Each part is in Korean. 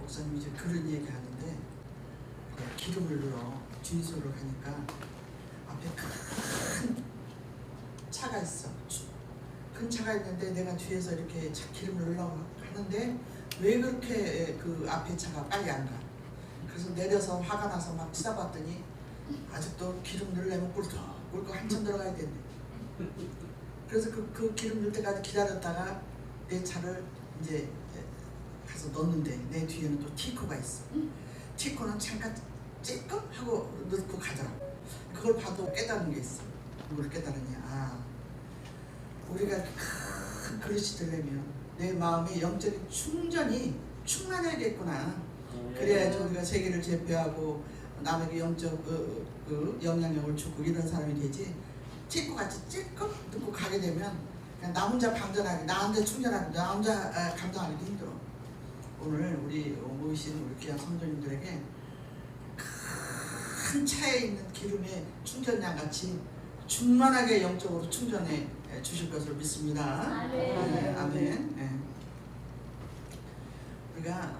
목사님이 이제 그런 얘기 하는데 기름을 넣어 주유소를 가니까 앞에 큰 차가 있어. 큰 차가 있는데 내가 뒤에서 이렇게 기름을 넣으려고 하는데 왜 그렇게 그 앞에 차가 빨리 안 가? 그래서 내려서 화가 나서 막 치다봤더니 아직도 기름 넣으려면 꿀꺽 한참 들어가야 된대. 그래서 그 기름 넣을 때까지 기다렸다가 내 차를 이제 가서 넣는데 내 뒤에는 또 티코가 있어. 티코는 잠깐 찔끔 하고 넣고 가더라고. 그걸 봐도 깨달은 게 있어. 뭘 깨달으냐? 우리가 큰 그릇이 되려면 내 마음의 영적인 충만해야겠구나. 그래야지 우리가 세계를 제패하고 남에게 영적 영향력을 주고 이런 사람이 되지. 티코같이 찔끔 넣고 가게 되면 그냥 나 혼자 방전하기, 나한테 충전하기, 나 혼자 감당하기도 힘들어. 오늘 우리 모이신 우리 귀한 성도님들에게 큰 차에 있는 기름의 충전량 같이 충만하게 영적으로 충전해 주실 것을 믿습니다. 아멘. 아멘. 네. 우리가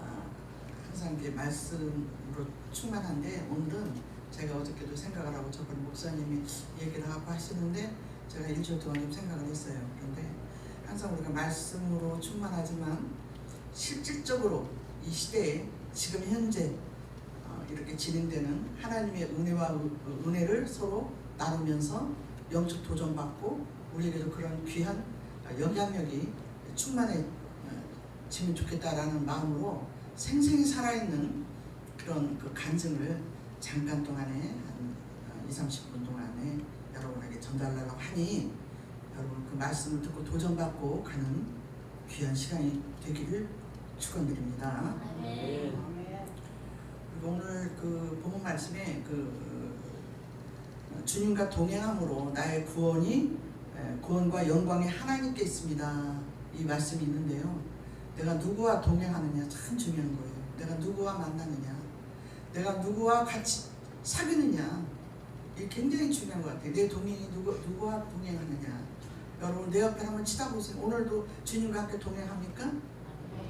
항상 이렇게 말씀으로 충만한데 오늘은 제가 어저께도 생각을 하고 저번에 목사님이 얘기를 하고 하시는데 제가 일주일 동안 좀 생각을 했어요. 그런데 항상 우리가 말씀으로 충만하지만 실질적으로 이 시대에 지금 현재 이렇게 진행되는 하나님의 은혜와 은혜를 서로 나누면서 영적 도전받고 우리에게도 그런 귀한 영향력이 충만해지면 좋겠다라는 마음으로 생생히 살아있는 그런 그 간증을 잠깐 동안에 한 20-30분 동안에 여러분에게 전달하려고 하니 여러분 그 말씀을 듣고 도전받고 가는 귀한 시간이 되기를 축원드립니다. 그리고 오늘 그 본문 말씀에 그 주님과 동행함으로 나의 구원과 영광이 하나님께 있습니다. 이 말씀이 있는데요. 내가 누구와 동행하느냐 참 중요한 거예요. 내가 누구와 만나느냐, 내가 누구와 같이 사귀느냐, 이게 굉장히 중요한 것 같아요. 내 동행이 누구와 동행하느냐. 여러분 내 옆에 한번 치다보세요. 오늘도 주님과 함께 동행합니까?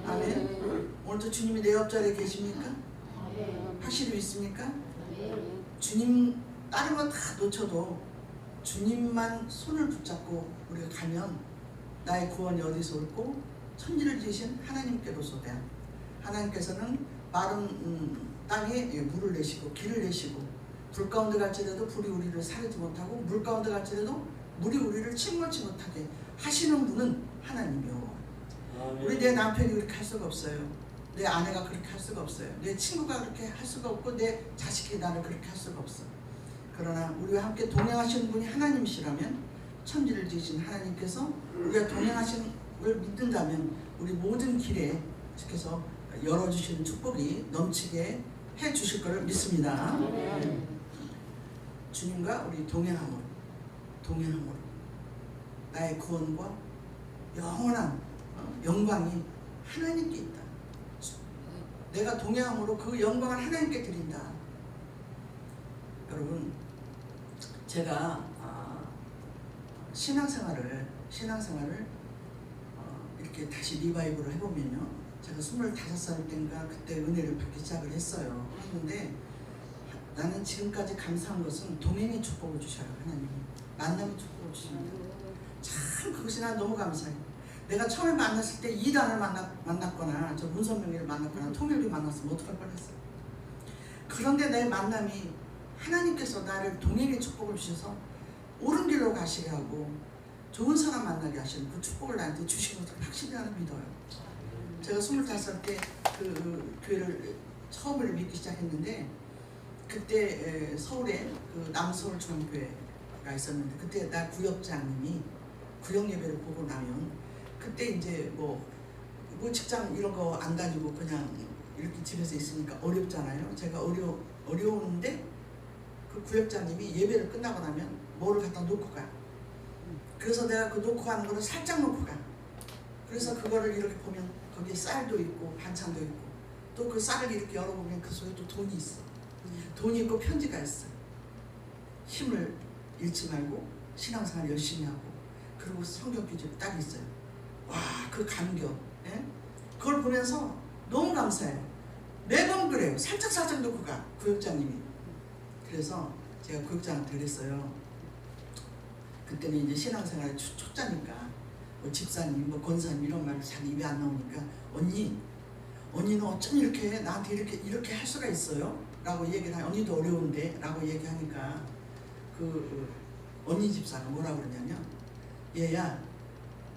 아멘. 오늘도 주님이 내 옆자리에 계십니까? 확실히 믿습니까? 주님 다른 건 다 놓쳐도 주님만 손을 붙잡고 우리가 가면 나의 구원이 어디서 올고 천지를 지으신 하나님께로서 하나님께서는 마른 땅에 물을 내시고 길을 내시고 불 가운데 갈지라도 불이 우리를 사르지 못하고 물 가운데 갈지라도 물이 우리를 침몰치 못하게 하시는 분은 하나님이요. 우리 내 남편이 그렇게 할 수가 없어요. 내 아내가 그렇게 할 수가 없어요. 내 친구가 그렇게 할 수가 없고 내 자식이 나를 그렇게 할 수가 없어. 그러나 우리와 함께 동행하시는 분이 하나님이시라면 천지를 지으신 하나님께서 우리가 동행하시는 걸 믿는다면 우리 모든 길에 주께서 열어주시는 축복이 넘치게 해주실 것을 믿습니다. 주님과 우리 동행함으로 나의 구원과 영원한 영광이 하나님께 있다. 내가 동행함으로 그 영광을 하나님께 드린다. 여러분 제가 신앙생활을 이렇게 다시 리바이브를 해보면요, 제가 25살 때인가 그때 은혜를 받기 시작을 했는데 나는 지금까지 감사한 것은 동행의 축복을 주셔요. 하나님이 만남의 축복을 주십니다. 참 그것이 난 너무 감사해요. 내가 처음에 만났을 때 이단을 만났거나 저 문선명이를 만났거나 통일을 만났으면 어떡할 뻔했어요. 그런데 내 만남이 하나님께서 나를 동행의 축복을 주셔서 옳은 길로 가시게 하고 좋은 사람 만나게 하시는 그 축복을 나한테 주신 것을 확실히 나는 믿어요. 제가 25살 때 그 교회를 처음으로 믿기 시작했는데 그때 서울에 그 남서울 중앙교회가 있었는데 그때 나 구역장님이 구역 예배를 보고 나면 그때 이제 뭐 직장 이런 거 안 다니고 그냥 이렇게 집에서 있으니까 어렵잖아요. 제가 어려운데 그 구역장님이 예배를 끝나고 나면 뭐를 갖다 놓고 가. 그래서 내가 그 놓고 가는 거를 살짝 놓고 가. 그래서 그거를 이렇게 보면 거기에 쌀도 있고 반찬도 있고 또 그 쌀을 이렇게 열어보면 그 속에 또 돈이 있어. 돈이 있고 편지가 있어. 힘을 잃지 말고 신앙생활 열심히 하고 그리고 성경 규칙 딱 있어요. 와, 그 감격. 예? 그걸 보면서 너무 감사해요. 매번 그래요. 살짝 놓고 가, 구역장님이. 그래서 제가 구역장한테 그랬어요. 그때는 이제 신앙생활 초짜니까 뭐 집사님, 뭐 권사님 이런 말 잘 입에 안 나오니까 언니는 어쩜 이렇게 나한테 이렇게 할 수가 있어요? 라고 얘기를 하니 언니도 어려운데 라고 얘기하니까 그 언니 집사가 뭐라고 그러냐면 얘야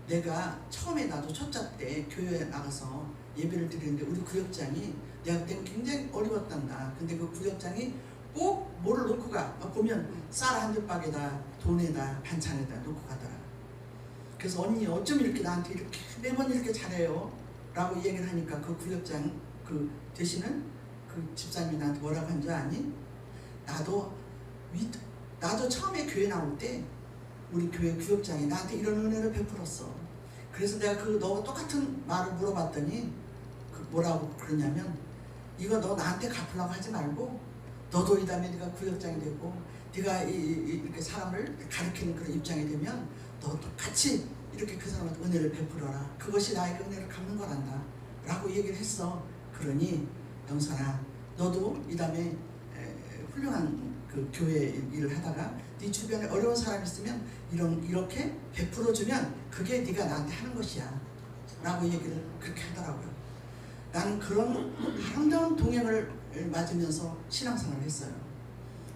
내가 처음에 나도 초짜 때 교회에 나가서 예배를 드리는데 우리 구역장이 내가 그때 굉장히 어려웠단다. 근데 그 구역장이 꼭 뭐를 놓고 가. 보면 쌀 한 뒷박에다 돈에다 반찬에다 놓고 가더라. 그래서 언니 어쩜 이렇게 나한테 이렇게 매번 이렇게 잘해요? 라고 얘기를 하니까 그 구역장 그 되시는 그 집사님이 나한테 뭐라고 한 줄 아니? 나도 처음에 교회 나올 때 우리 교회 구역장이 나한테 이런 은혜를 베풀었어. 그래서 내가 너와 똑같은 말을 물어봤더니 뭐라고 그러냐면 이거 너 나한테 갚으려고 하지 말고 너도 이 다음에 네가 구역장이 되고 네가 이렇게 사람을 가르치는 그런 입장이 되면 너 똑같이 이렇게 그 사람한테 은혜를 베풀어라. 그것이 나에게 은혜를 갚는 거란다 라고 얘기를 했어. 그러니 영선아 너도 이 다음에 훌륭한 그 교회 일을 하다가 네 주변에 어려운 사람 있으면 이렇게 베풀어주면 그게 네가 나한테 하는 것이야 라고 얘기를 그렇게 하더라고요. 나는 그런 아름다운 동행을 맞으면서 신앙생활을 했어요.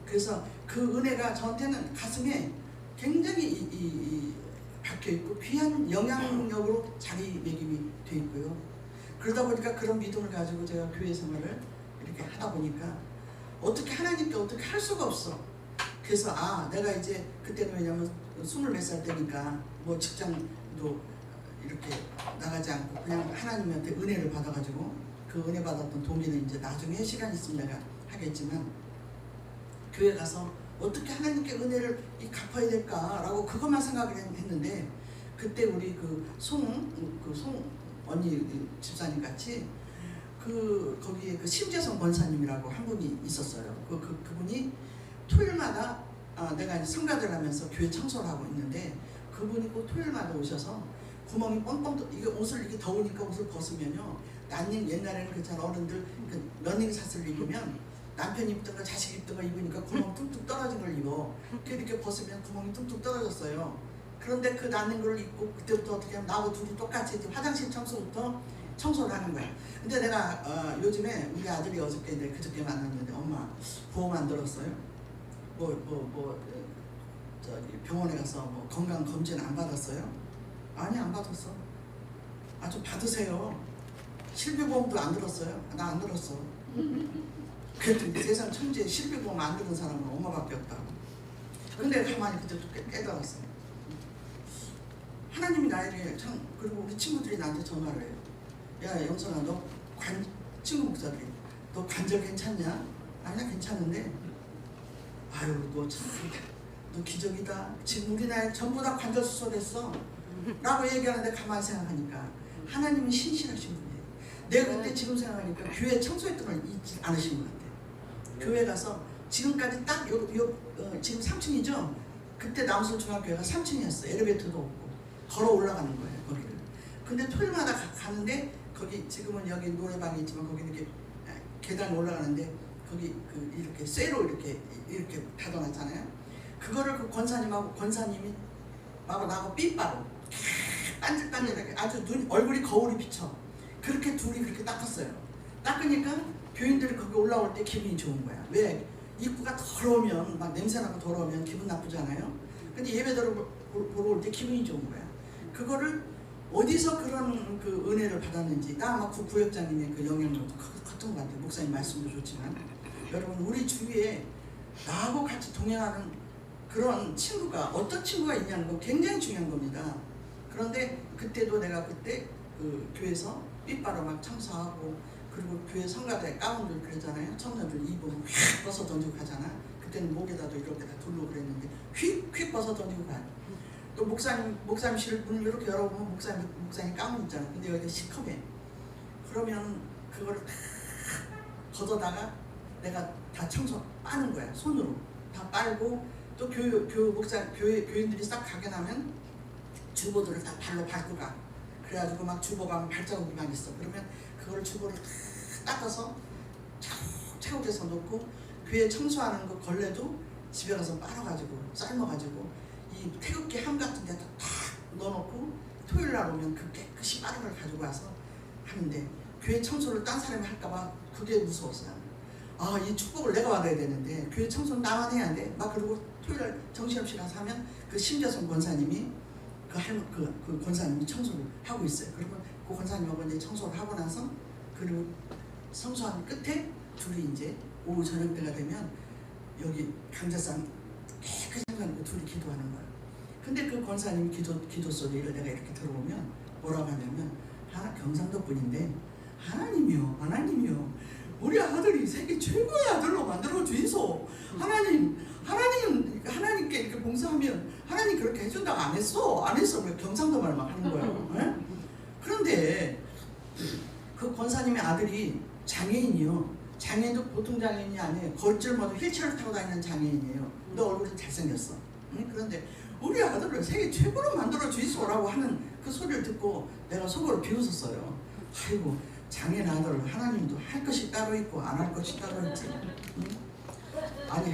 그래서 그 은혜가 저한테는 가슴에 굉장히 박혀있고 귀한 영향력으로 자리매김이 돼 있고요. 그러다 보니까 그런 믿음을 가지고 제가 교회 생활을 이렇게 하다 보니까 어떻게 하나님께 어떻게 할 수가 없어. 그래서 내가 이제 그때는 왜냐면 20몇 살 때니까 뭐 직장도 이렇게 나가지 않고 그냥 하나님한테 은혜를 받아가지고 그 은혜 받았던 동기는 이제 나중에 시간 있으면 내가 하겠지만 교회 가서 어떻게 하나님께 은혜를 갚아야 될까라고 그것만 생각을 했는데 그때 우리 송 언니 집사님 같이 거기에 심재성 권사님이라고 한 분이 있었어요. 그분이 토요일마다 내가 이제 성가들 하면서 교회 청소를 하고 있는데 그분이 꼭 토요일마다 오셔서 구멍이 뻥뻥 이게 옷을 이렇게 더우니까 옷을 벗으면요. 옛날에는 그렇잖아 어른들 러닝샷을 입으면 남편 입던 거 자식 입던 거 입으니까 구멍 뚝뚝 떨어진 걸 입어. 이렇게 벗으면 구멍이 뚝뚝 떨어졌어요. 그런데 그 나는 걸 입고 그때부터 어떻게 하면 나하고 둘이 똑같이 화장실 청소부터 청소를 하는 거야. 근데 내가 요즘에 우리 아들이 그저께 만났는데 엄마 보험 안 들었어요? 저기 병원에 가서 뭐 건강 검진 안 받았어요? 아니 안 받았어. 좀 받으세요. 실비보험도 안 들었어요? 나 안 들었어. 그랬더니 세상 천지에 실비보험 안 들은 사람은 엄마밖에 없다고. 근데 가만히 그때도 깨달았어. 하나님이 나에게 참 그리고 우리 친구들이 나한테 전화를 해요. 야 영선아 친구 목사들이 너 관절 괜찮냐? 아니야 괜찮은데 아유 너 참 너 기적이다. 지금 우리 나이 전부 다 관절 수술했어 라고 얘기하는데 가만히 생각하니까 하나님은 신실하신 분이에요. 내가 그때 지금 생각하니까 교회 청소했던 걸 잊지 않으신 것 같아요. 교회 가서 지금까지 딱 지금 3층이죠? 그때 남순 중학교가 3층이었어요. 엘리베이터도 없고 걸어 올라가는 거예요 거기를. 근데 토요일마다 가는데 거기 지금은 여기 노래방이 있지만 거기 이렇게 계단 올라가는데 거기 이렇게 쇠로 이렇게 닫아놨잖아요. 그거를 그 권사님이 나하고 삐빠로 반질반질하게 아주 얼굴이 거울이 비쳐. 그렇게 둘이 그렇게 닦았어요. 닦으니까 교인들이 거기 올라올 때 기분이 좋은 거야. 왜? 입구가 더러우면 막 냄새나고 더러우면 기분 나쁘잖아요. 근데 예배드로 보러 올 때 기분이 좋은 거야. 그거를 어디서 그런 그 은혜를 받았는지 나 아마 구역장님의 그 영향력도 컸던 것 같아요. 목사님 말씀도 좋지만 여러분 우리 주위에 나하고 같이 동행하는 그런 친구가 어떤 친구가 있냐는 거 굉장히 중요한 겁니다. 그런데 그때도 내가 그때 그 교회에서 삐빠로 막 청소하고 그리고 교회 성가대 가운들 그러잖아요. 청년들 입으면 휙 벗어 던지고 가잖아. 그때는 목에다도 이렇게 다 둘러 그랬는데 휙 벗어 던지고 가요. 또 목사님실 문을 이렇게 열어보면 목사님 가운 있잖아. 근데 여기가 시커매. 그러면 그거를 다 걷어다가 내가 다 청소 빠는 거야. 손으로 다 빨고 또 교인들이 싹 가게 나면 주보들을 다 발로 밟고 가. 그래가지고 막 주보 가면 발자국이 막 있어. 그러면 그걸 주보를 다 닦아서 태국에서 놓고 교회 청소하는 그 걸레도 집에 가서 빨아가지고 삶아가지고 이 태극기 함 같은 데다 탁 넣어놓고 토요일 날 오면 그 깨끗이 빠른 걸 가지고 와서 하는데 교회 청소를 딴 사람이 할까봐 그게 무서웠어요. 아, 이 축복을 내가 받아야 되는데 교회 청소는 나만 해야 돼. 막 그러고 토요일 날 정신없이 가서 하면 그 심재성 권사님이 그 권사님이 청소를 하고 있어요. 그러면 그 권사님하고 이제 청소를 하고 나서 그리고 청소한 끝에 둘이 이제 오후 저녁 때가 되면 여기 강제상 깨끗이 해가지고 둘이 기도하는 거예요. 근데 그 권사님 기도 소리를 내가 이렇게 들어보면 뭐라고 하냐면 경상도 분인데 하나님이요 우리 아들이 세계 최고의 아들로 만들어 주이소. 하나님께 이렇게 봉사하면 하나님 그렇게 해준다고 안 했어. 경상도 말만 하는 거예요. 네? 그런데 그 권사님의 아들이 장애인이요. 장애인도 보통 장애인이 아니에요. 걸줄 모두 휠체어를 타고 다니는 장애인이에요. 근데 얼굴이 잘생겼어. 그런데 우리 아들을 세계 최고로 만들어 주이소라고 하는 그 소리를 듣고 내가 속으로 비웃었어요. 아이고, 장애인 아들 하나님도 할 것이 따로 있고 안 할 것이 따로 있지. 아니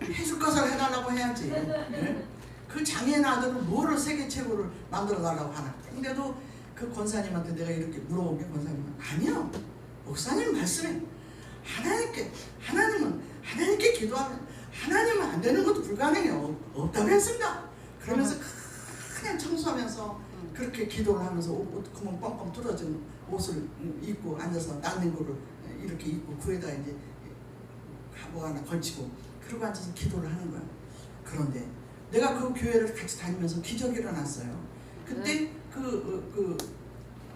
해줄 것을 해달라고 해야지. 네? 그 장애인 아들은 뭐를 세계 최고를 만들어 달라고 하나. 근데도 그 권사님한테 내가 이렇게 물어본 게 권사님은 아니요, 목사님 말씀에 하나님께 기도하면 하나님은 안 되는 것도 불가능해요. 없다고 했습니다. 그러면서 그냥 청소하면서 그렇게 기도를 하면서 옷 구멍 뻥뻥 뚫어진 옷을 입고 앉아서 난닝구를 이렇게 입고 구에다 이제 뭐 하나 걸치고 그러고 앉아서 기도를 하는 거야. 그런데 내가 그 교회를 같이 다니면서 기적이 일어났어요. 그때 그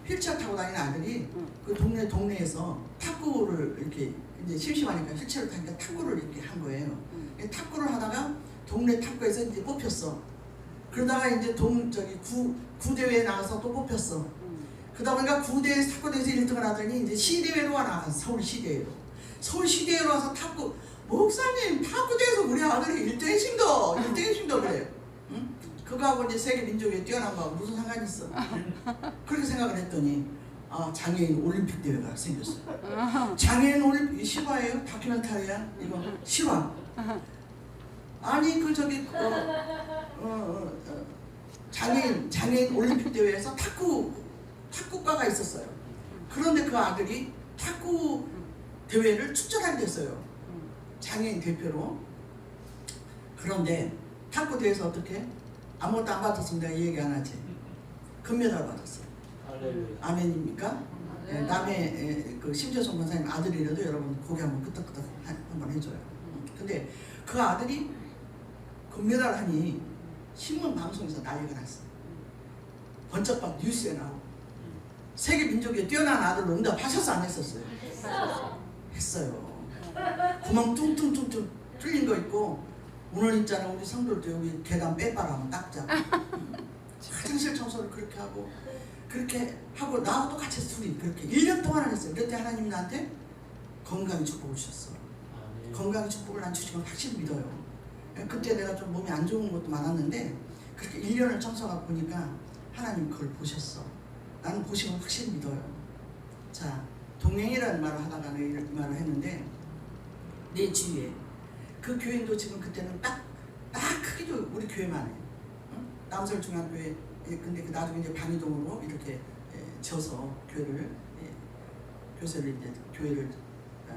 휠체어 타고 다니는 아들이 그 동네에서 탁구를 이렇게 이제 심심하니까 휠체어를 타니까 탁구를 이렇게 한 거예요. 탁구를 하다가 동네 탁구에서 이제 뽑혔어. 그러다가 이제 구 대회에 나가서 또 뽑혔어. 그러다 보니까 구대에서 탁구대회에서 1등을 하더니 이제 시대회로 나갔어. 서울 시대회로 와서 탁구, 목사님 탁구대회에서 우리 아들이 1등이십니다 그래요. 응? 그거하고 이제 세계 민족에 뛰어난 거하고 무슨 상관이 있어. 그렇게 생각을 했더니 장애인 올림픽 대회가 생겼어요. 장애인 올림픽 실화예요? 다큐멘터리야? 이거 실화. 아니 장애인 올림픽 대회에서 탁구과가 있었어요. 그런데 그 아들이 탁구 대회를 출전하게 됐어요. 장애인 대표로. 그런데 탁구 대회에서 어떻게? 아무것도 안 받았으면 내가 얘기 안 하지. 금메달 받았어요. 아멘입니까? 네, 남의 그 심재성 권사님 아들이라도 여러분 고개 한번 끄덕끄덕 한번 해줘요. 근데 그 아들이 금메달 하니 신문 방송에서 난리가 났어. 번쩍 뉴스에 나오고. 세계 민족에 뛰어난 아들로 응답하셨어 안 했었어요? 했어요. 구멍 뚱뚱뚱뚱 뚫린 거 있고 오늘 있잖아 우리 성도들도 여기 계단 빼바라면 닦자. 화장실 청소를 그렇게 하고 나하고 똑같이 둘이 그렇게 1년 동안 했어요. 그때 하나님이 나한테 건강의 축복을 주셨어. 건강의 축복을 난 주신 걸 확실히 믿어요. 그때 내가 좀 몸이 안 좋은 것도 많았는데 그렇게 1년을 청소하고 보니까 하나님 그걸 보셨어. 나는 보신 걸 확실히 믿어요. 자, 동행이라는 말을 하다가 내가 이 말을 했는데 내 주위에 그 교인도 지금 그때는 딱 크기도 우리 교회만 해요. 남설 중앙교회. 근데 나중에 이제 방이동으로 이렇게 지어서 교회를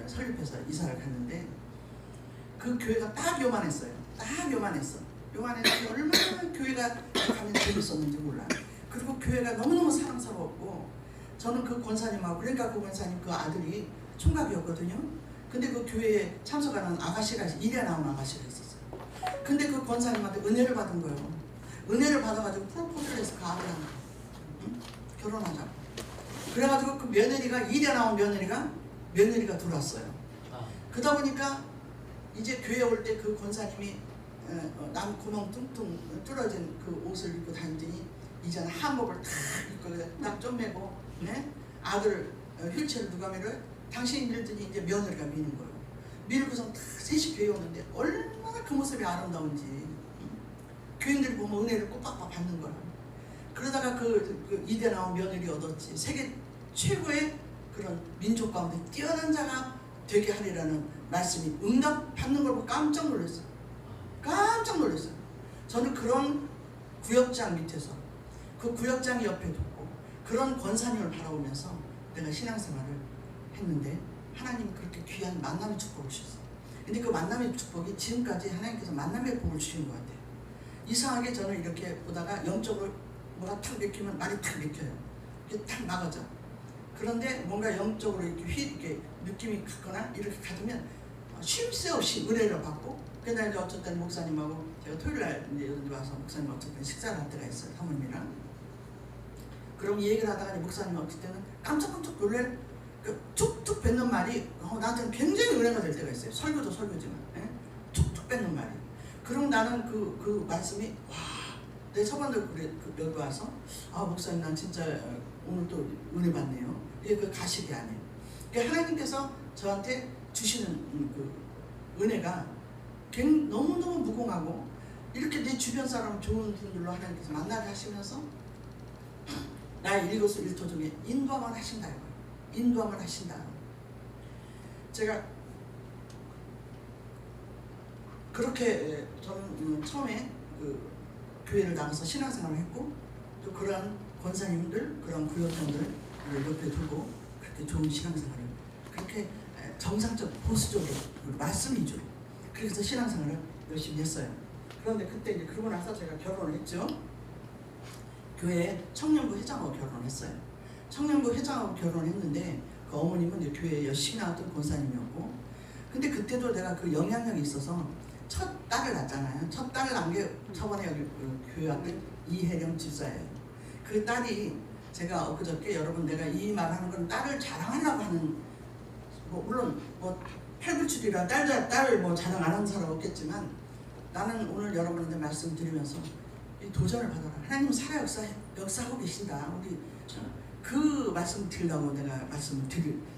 설립해서 이사를 갔는데 그 교회가 딱 요만했어요. 요만했는데 얼마나 교회가 가면 재밌었는지 몰라. 그리고 교회가 너무너무 사랑스러웠고 저는 그 권사님하고 그러니까 그 권사님 그 아들이 총각이었거든요. 근데 그 교회에 참석하는 아가씨가 일에 나온 아가씨가 있었어요. 근데 그 권사님한테 은혜를 받은 거예요. 은혜를 받아가지고 프로포즈를 해서 그 아들한테 결혼하자고. 그래가지고 그 며느리가 일에 나온 며느리가 들어왔어요. 그러다 보니까 이제 교회 올 때 그 권사님이 남 구멍 뚱뚱 뚫어진 그 옷을 입고 다니더니 이제는 한복을 탁 입고 딱 좀 매고 네? 아들 휠체어를 누가 밀어요? 당신이 밀더니 이제 며느리가 미는 거예요. 밀고서 다 셋이 교회 오는데 얼마나 그 모습이 아름다운지 교인들이 보면 은혜를 꼬박꼬박 받는 거예요. 그러다가 그 이대 나온 며느리 얻었지. 세계 최고의 그런 민족 가운데 뛰어난 자가 되게 하리라는 말씀이 응답받는 걸 보고 깜짝 놀랐어요. 깜짝 놀랐어요. 저는 그런 구역장 밑에서 그 구역장 옆에 두고 그런 권사님을 바라보면서 내가 신앙생활을 했는데 하나님이 그렇게 귀한 만남의 축복을 주셨어요. 근데 그 만남의 축복이 지금까지 하나님께서 만남의 복을 주시는 것 같아요. 이상하게 저는 이렇게 보다가 영적으로 뭐가 탁 맥히면 말이 탁 맥혀요. 이게 탁 나가죠. 그런데 뭔가 영적으로 이렇게 느낌이 갔거나 이렇게 가두면 쉴 새 없이 은혜를 받고, 그래서 이제 어쩔 때는 목사님하고 제가 토요일 날 이제 여기 와서 목사님 어쩔 때는 식사를 할 때가 있어요, 사모님이랑. 그럼 이 얘기를 하다가 목사님 어쩔 때는 깜짝깜짝 놀랄 툭툭 뱉는 말이 나한테는 굉장히 은혜가 될 때가 있어요. 설교도 설교지만 툭툭 뱉는 말이. 그럼 나는 그 말씀이 와, 내 저번에 그래 여기 와서 목사님 난 진짜 오늘 또 은혜 받네요. 이게 그 가식이 아니에요. 그러니까 하나님께서 저한테 주시는 그 은혜가 너무너무 무궁하고, 이렇게 내 주변 사람 좋은 분들로 하나님께서 만나게 하시면서 나의 일거수일투 중에 인도함을 하신다. 인도함을 하신다. 제가 그렇게 저는 처음에 그 교회를 나가서 신앙생활을 했고, 또 그러한 권사님들, 그런 구역장들을 옆에 두고 그렇게 좋은 신앙생활을 그렇게 정상적 보수적으로 말씀 위주로 그래서 신앙생활을 열심히 했어요. 그런데 그때 이제 그러고 나서 제가 결혼을 했죠. 교회 청년부 회장하고 결혼했어요. 청년부 회장하고 결혼했는데 그 어머님은 이제 교회에 열심히 나왔던 권사님이었고, 근데 그때도 내가 그 영향력이 있어서 첫 딸을 낳았잖아요. 첫 딸을 낳은 게 저번에 여기 교회 왔던 이혜령 집사예요. 그 딸이 제가 엊그저께 여러분 내가 이 말하는 건 딸을 자랑하려고 하는, 물론 팔불출이라 딸을 자랑 안 하는 사람 없겠지만, 나는 오늘 여러분한테 말씀드리면서 이 도전을 받아라. 하나님 살아 역사하고 계신다. 우리 그 말씀 드리려고 내가 말씀을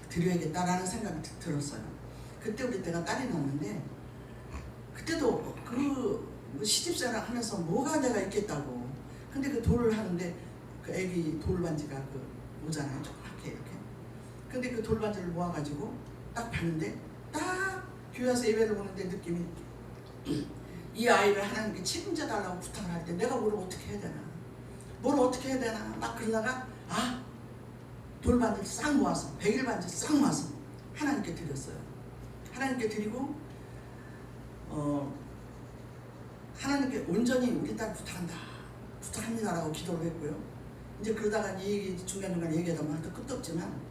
드려야겠다라는 생각이 들었어요. 그때 우리 때가 딸이 났는데, 그때도 그 시집생활 하면서 뭐가 내가 있겠다고. 근데 그 돌을 하는데 그 애기 돌반지가 그 오잖아요. 조그맣게 이렇게. 근데 그 돌반지를 모아가지고 딱 봤는데, 딱 교회 와서 예배를 보는데 느낌이 이 아이를 하나님께 책임져 달라고 부탁을 할 때 내가 뭘 어떻게 해야 되나 막 그러다가 돌반지를 싹 모아서 100일 반지 싹 모아서 하나님께 드렸어요. 하나님께 드리고 하나님께 온전히 우리 딸 부탁합니다라고 기도를 했고요. 이제 그러다가 이 얘기 중간중간 얘기하다 보면 끝도 없지만,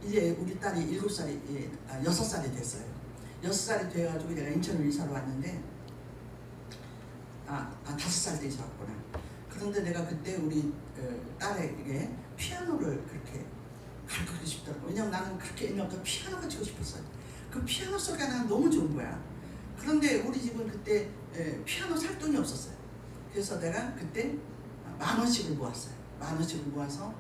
이제 우리 딸이 6살이 됐어요. 6살이 돼가지고 내가 인천으로 이사를 왔는데 5살 때 이사 왔구나. 그런데 내가 그때 우리 딸에게 피아노를 그렇게 가르치고 싶더라고. 왜냐면 나는 그렇게 옛날부터 피아노가 치고 싶었어요. 그 피아노 소리가 나는 너무 좋은 거야. 그런데 우리 집은 그때 피아노 살 돈이 없었어요. 그래서 내가 그때 10,000원씩을 모았어요. 10,000원씩을 모아서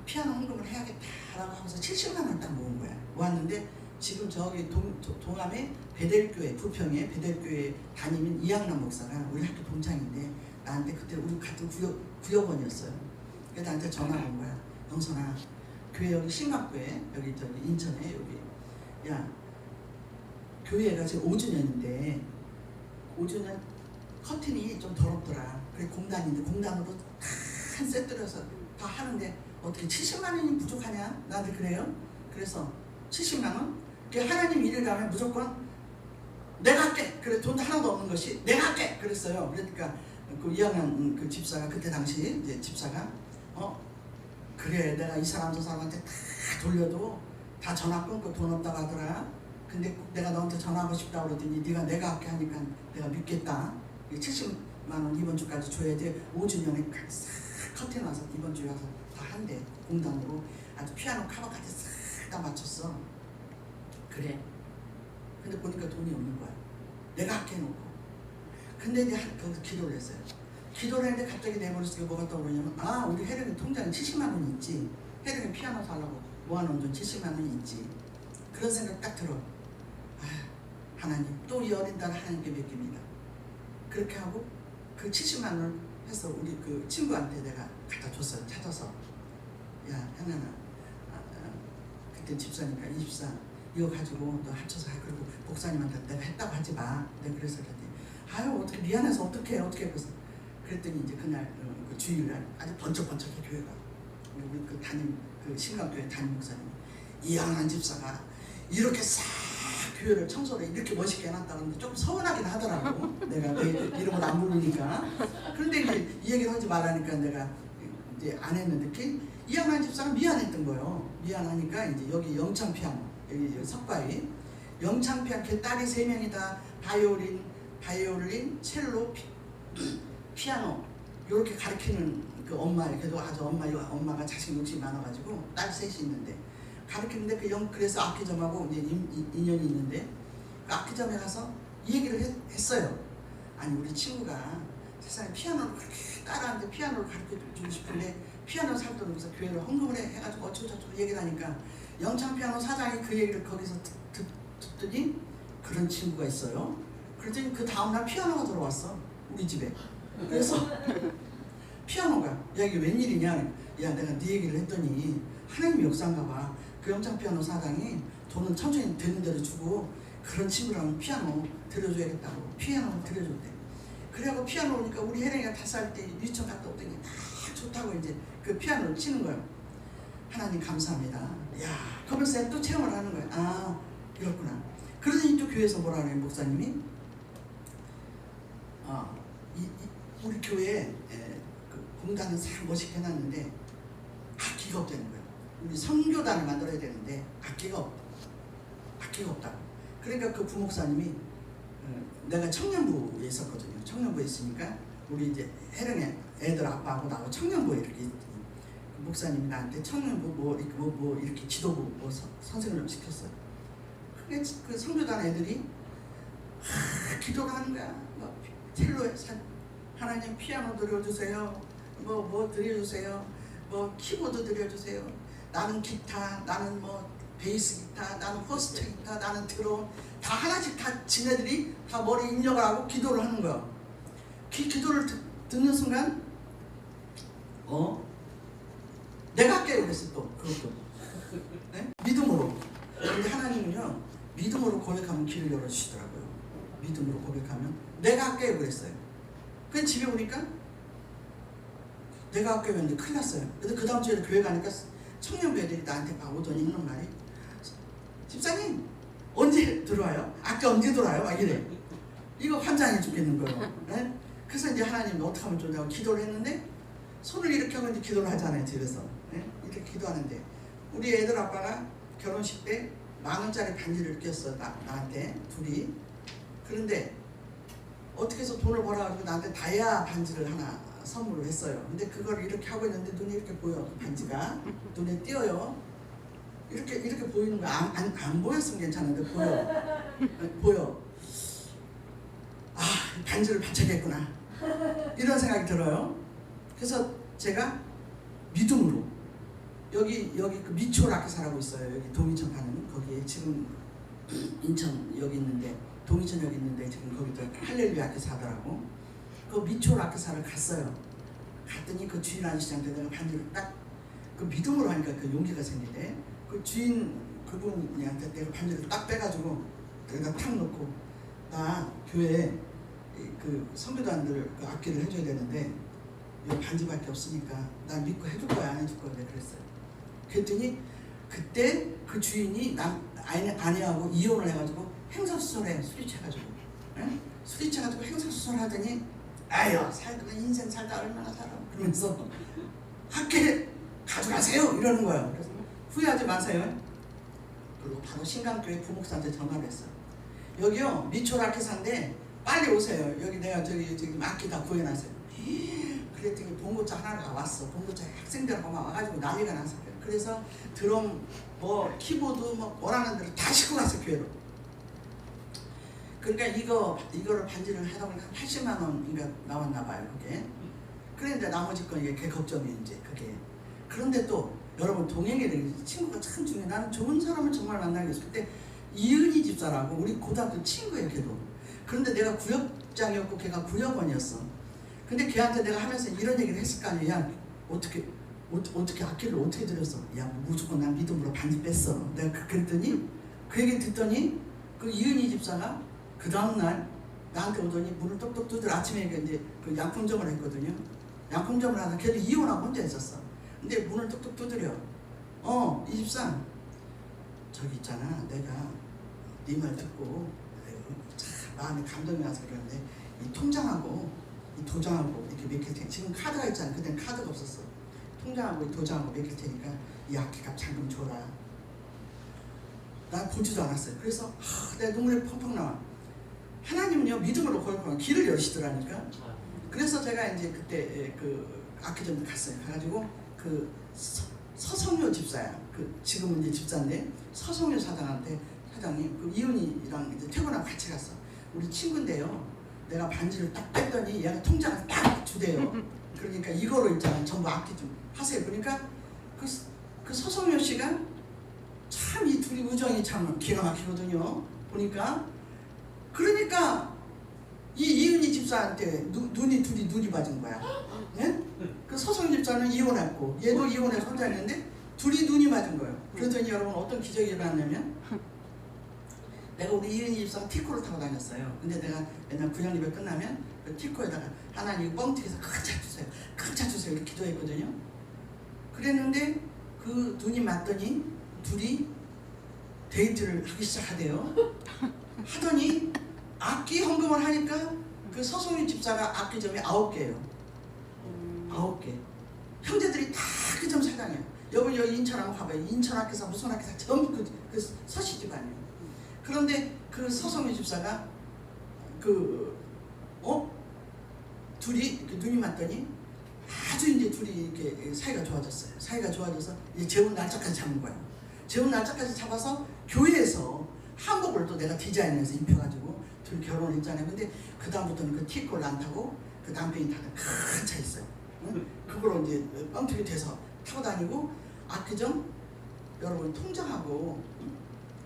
피아노 헌금을 해야겠다라고 하면서 70만 원 딱 모은 거야. 모았는데 지금 저기 동암의 베델교회, 부평의 베델교회 다니는 이양남 목사가 우리 학교 동창인데, 나한테 그때 우리 같은 구역원이었어요. 그래서 나한테 전화가 온 거야. 영선아, 교회 여기 신각교회 여기 저기 인천에 여기, 야 교회가 지금 5주년인데 5주년 커튼이 좀 더럽더라. 그래 공단인데 공단으로 한 세트려서 다 하는데 어떻게 70만 원이 부족하냐? 나한테 그래요. 그래서 70만 원? 하나님 일을 가면 무조건 내가 할게. 그래 돈 하나도 없는 것이 내가 할게. 그랬어요. 그러니까 그 이양한 그 집사가 그때 당시 이제 집사가 그래 내가 이 사람 저 사람한테 다 돌려도 다 전화 끊고 돈 없다고 하더라. 근데 내가 너한테 전화하고 싶다고 그러더니 네가 내가 할게 하니까 내가 믿겠다. 70만 원 이번 주까지 줘야 돼. 5주년에 싹 커튼 와서 이번 주에 와서 다 한대. 공단으로 아주 피아노 카바까지 싹 다 맞췄어. 그래. 근데 보니까 돈이 없는 거야. 내가 할게 해놓고. 근데 이제 거기서 기도를 했어요. 기도를 했는데 갑자기 내 머릿속에 뭐가 떠오르냐면 우리 혜령이 통장에 70만 원이 있지. 혜령이 피아노 살라고 모아놓은 돈 70만 원이 있지. 그런 생각 딱 들어. 하나님 또 이 어린 딸을 하나님께 맡깁니다. 그렇게 하고 그 70만 원을 해서 우리 그 친구한테 내가 갖다 줬어요. 찾아서. 야 현아나, 그때 집사니까 24 이거 가지고 너 합쳐서 해. 그리고 목사님한테 내가 했다고 하지 마. 내가 그래서 그랬더니 아유 어떻게 미안해서 어떻게 그래서 그랬더니 이제 그날 그 주일날 아주 번쩍번쩍해 교회가 우리 그 담임 그 신강교회 담임 목사님 이양한 집사가 이렇게 싹 교회를 청소를 이렇게 멋있게 해놨다는데 조금 서운하긴 하더라고. 내가 내 이름을 안 부르니까. 그런데 이제 이 얘기를 하지 말라니까 내가 이제 안 했는데 이양한 집사가 미안했던 거예요. 미안하니까 이제 여기 영창 피아노 여기 석바위 영창 피아노 걔 딸이 3명이다. 바이올린, 첼로, 피아노 이렇게 가르치는 그 엄마 걔도 아주 엄마가 자식 욕심이 많아가지고 딸 셋이 있는데 가르치는데 그래서 악기점하고 이제 인연이 있는데 그 악기점에 가서 이 얘기를 했어요. 아니 우리 친구가 세상에 피아노를 그렇게 딸한테 피아노를 가르쳐주고 싶은데 피아노 살 돈 없어서 교회를 헌금을 해가지고 어쩌고저쩌고 얘기를 하니까 영창 피아노 사장이 그 얘기를 거기서 듣더니 그런 친구가 있어요. 그랬더니 그 다음날 피아노가 들어왔어 우리 집에. 그래서 피아노가 야 이게 웬일이냐. 야 내가 네 얘기를 했더니 하나님 역사인가 봐. 그 영창 피아노 사장이 돈은 천천히 되는 대로 주고 그런 친구라면 피아노 들려줘야겠다고 피아노를 들려줬대. 그래갖고 피아노 오니까 우리 혜령이가 5살 때 유치원 갔다 오더니 막 좋다고 이제 그 피아노를 치는 거예요. 하나님 감사합니다. 야 그러면서 또 체험을 하는 거예요. 아 이렇구나. 그러더니 또 교회에서 뭐라 그래요 목사님이 우리 교회에 그 공단을 싹 멋있게 해놨는데 악기가 없다는 거예요. 우리 선교단을 만들어야 되는데 악기가 없다고. 그러니까 그 부목사님이 내가 청년부에 있었거든요. 청년부에 있으니까 우리 이제 혜령의 애들 아빠하고 나하고 청년부에 이렇게 목사님이 나한테 청년부 뭐 이렇게 지도부 뭐 선생을 시켰어요. 그게 그 선교단 애들이 기도를 하는 거야. 뭐 첼로에 하나님 피아노 드려주세요. 뭐 드려주세요. 뭐 키보드 드려주세요. 나는 기타, 나는 뭐 베이스 기타, 나는 퍼스트 기타, 나는 드럼 다 하나씩 다 지네들이 다 머리 입력을 하고 기도를 하는 거야. 기도를 듣는 순간 내가 할게요 그랬어. 또 그것도 네? 믿음으로. 근데 하나님은요 믿음으로 고백하면 길을 열어주시더라고요. 믿음으로 고백하면 내가 할게요 그랬어요. 그래서 집에 오니까 내가 할게요 했는데 큰일 났어요. 그래서 그 다음 주에 교회 가니까 청년부 애들이 나한테 막 오더니 하는 말이 집사님 언제 들어와요? 아까 언제 들어와요? 막 이래. 이거 환장해 죽겠는 거예요. 네? 그래서 이제 하나님 어떻게 하면 좋냐고 기도를 했는데 손을 이렇게 하고 이제 기도를 하잖아요 집에서. 네? 이렇게 기도하는데 우리 애들 아빠가 결혼식 때 10,000원짜리 반지를 꼈어 나한테 둘이. 그런데 어떻게 해서 돈을 벌어가지고 나한테 다이아 반지를 하나 선물을 했어요. 근데 그걸 이렇게 하고 있는데 눈이 이렇게 보여. 그 반지가 눈에 띄어요. 이렇게 보이는 거 안 보였으면 괜찮은데 보여. 아 반지를 바쳐야겠구나 이런 생각이 들어요. 그래서 제가 믿음으로 여기 그 미초 라켓사라고 있어요. 여기 동인천 가는 거기에 지금 인천 여기 있는데 동인천 여기 있는데 지금 거기도 할렐루야 라켓사더라고. 그 미초 라켓사를 갔어요. 갔더니 그 주인 아저씨한테 내가 반지를 딱 그 믿음으로 하니까 그 용기가 생기대. 그 주인 그분한테 내가 반지를 딱 빼가지고 내가 탁 놓고 나 교회에 그 선교단들 그 악기를 해줘야 되는데 이 반지밖에 없으니까 나 믿고 해줄 거야 안 해줄 거야 내가 그랬어요. 그랬더니 그때 그 주인이 아내하고 이혼을 해가지고 행사수설에 술이 채가지고 술이 채가지고 행사수설 하더니 아유 인생 살다 얼마나 살아 그러면서 학교에 가져가세요 이러는 거예요. 그래서 후회하지 마세요. 그리고 바로 신강교회 부목사한테 전화를 했어요. 여기요 미초 라켓사인데 빨리 오세요. 여기 내가 저기 악기 다 구해놨어요. 그랬더니 봉고차 하나가 왔어. 봉고차 학생들하고 막 와가지고 난리가 났어요. 그래서 드럼 뭐 키보드 뭐 원하는 대로 다 싣고 갔어 교회로. 그러니까 이거를 반지를 하다 보니까 80만 원인가 나왔나 봐요 그게. 그런데 나머지 건 이게 걱정이 이제 그게. 그런데 또 여러분 동행애들 친구가 참 중요해. 나는 좋은 사람을 정말 만나게 됐을 때 이은희 집사라고 우리 고등학교 친구예요 걔도. 그런데 내가 구역장이었고 걔가 구역원이었어. 근데 걔한테 내가 하면서 이런 얘기를 했을 거 아니야. 야 어떻게 악기를 어떻게 들였어? 야 무조건 난 믿음으로 반지 뺐어. 내가 그랬더니 그 그 얘기 듣더니 그 이은희 집사가 그 다음날 나한테 오더니 문을 똑똑 두드려. 아침에 이제 그 양품점을 했거든요. 양품점을 하다 걔도 이혼하고 혼자 있었어. 근데 문을 똑똑 두드려. 이 집사, 저기 있잖아, 내가 네 말 듣고 참 마음에 감동이 와서 그러는데 이 통장하고 이 도장하고 이렇게 맡길 테니까, 지금 카드가 있잖아. 그때는 카드가 없었어. 통장하고 이 도장하고 맡길 테니까 이 악기값 잔금 줘라. 난 보지도 않았어요. 그래서 내 눈물이 펑펑 나와. 하나님은요, 믿음으로 걸고 길을 여시더라니까. 그래서 제가 이제 그때 그 악기점에 갔어요. 가가지고 그 서성효 집사야. 그 지금은 이제 집사인데 서성효 사장님 그 이은이랑 이제 퇴근하고 같이 갔어. 우리 친구인데요. 내가 반지를 딱 뺐더니 얘가 통장을 딱 주대요. 그러니까 이거로 있잖아. 전부 악기 좀 하세요. 그러니까 그 서성효 씨가 참 이 둘이 우정이 참 기가 막히거든요. 보니까 그러니까 이 이은희 집사한테 둘이 맞은 거야. 예? 그 서성 집사는 이혼했고 얘도 이혼해서 혼자 있는데 둘이 눈이 맞은 거예요. 그러더니 여러분 어떤 기적이 일어났냐면, 내가 우리 이은희 집사가 티코를 타고 다녔어요. 근데 내가 맨날 구형 예배 끝나면 그 티코에다가 하나님 뻥튀기해서 큰 차 주세요, 큰 차 주세요 이렇게 기도했거든요. 그랬는데 그 눈이 맞더니 둘이 데이트를 하기 시작하대요. 하더니 악기 헌금을 하니까 그 서성윤 집사가 악기점이 9개예요. 9개. 형제들이 다 악기점 사장이에요. 여러분 여기 인천 한번 가봐요. 인천 악기사 무슨 악기사 전부 그 서씨 집안이에요. 그런데 그 서성윤 집사가 둘이 이렇게 눈이 맞더니 아주 이제 둘이 이렇게 사이가 좋아졌어요. 사이가 좋아져서 이제 재혼 날짜까지 잡은 거예요. 재혼 날짜까지 잡아서 교회에서 한복을 또 내가 디자인해서 입혀가지고 둘이 결혼했잖아요. 근데 그 다음부터는 그 티코를 안 타고 그 남편이 타는 큰 차 있어요. 응? 그걸로 이제 뻥튀기 돼서 타고 다니고, 악기점 여러분 통장하고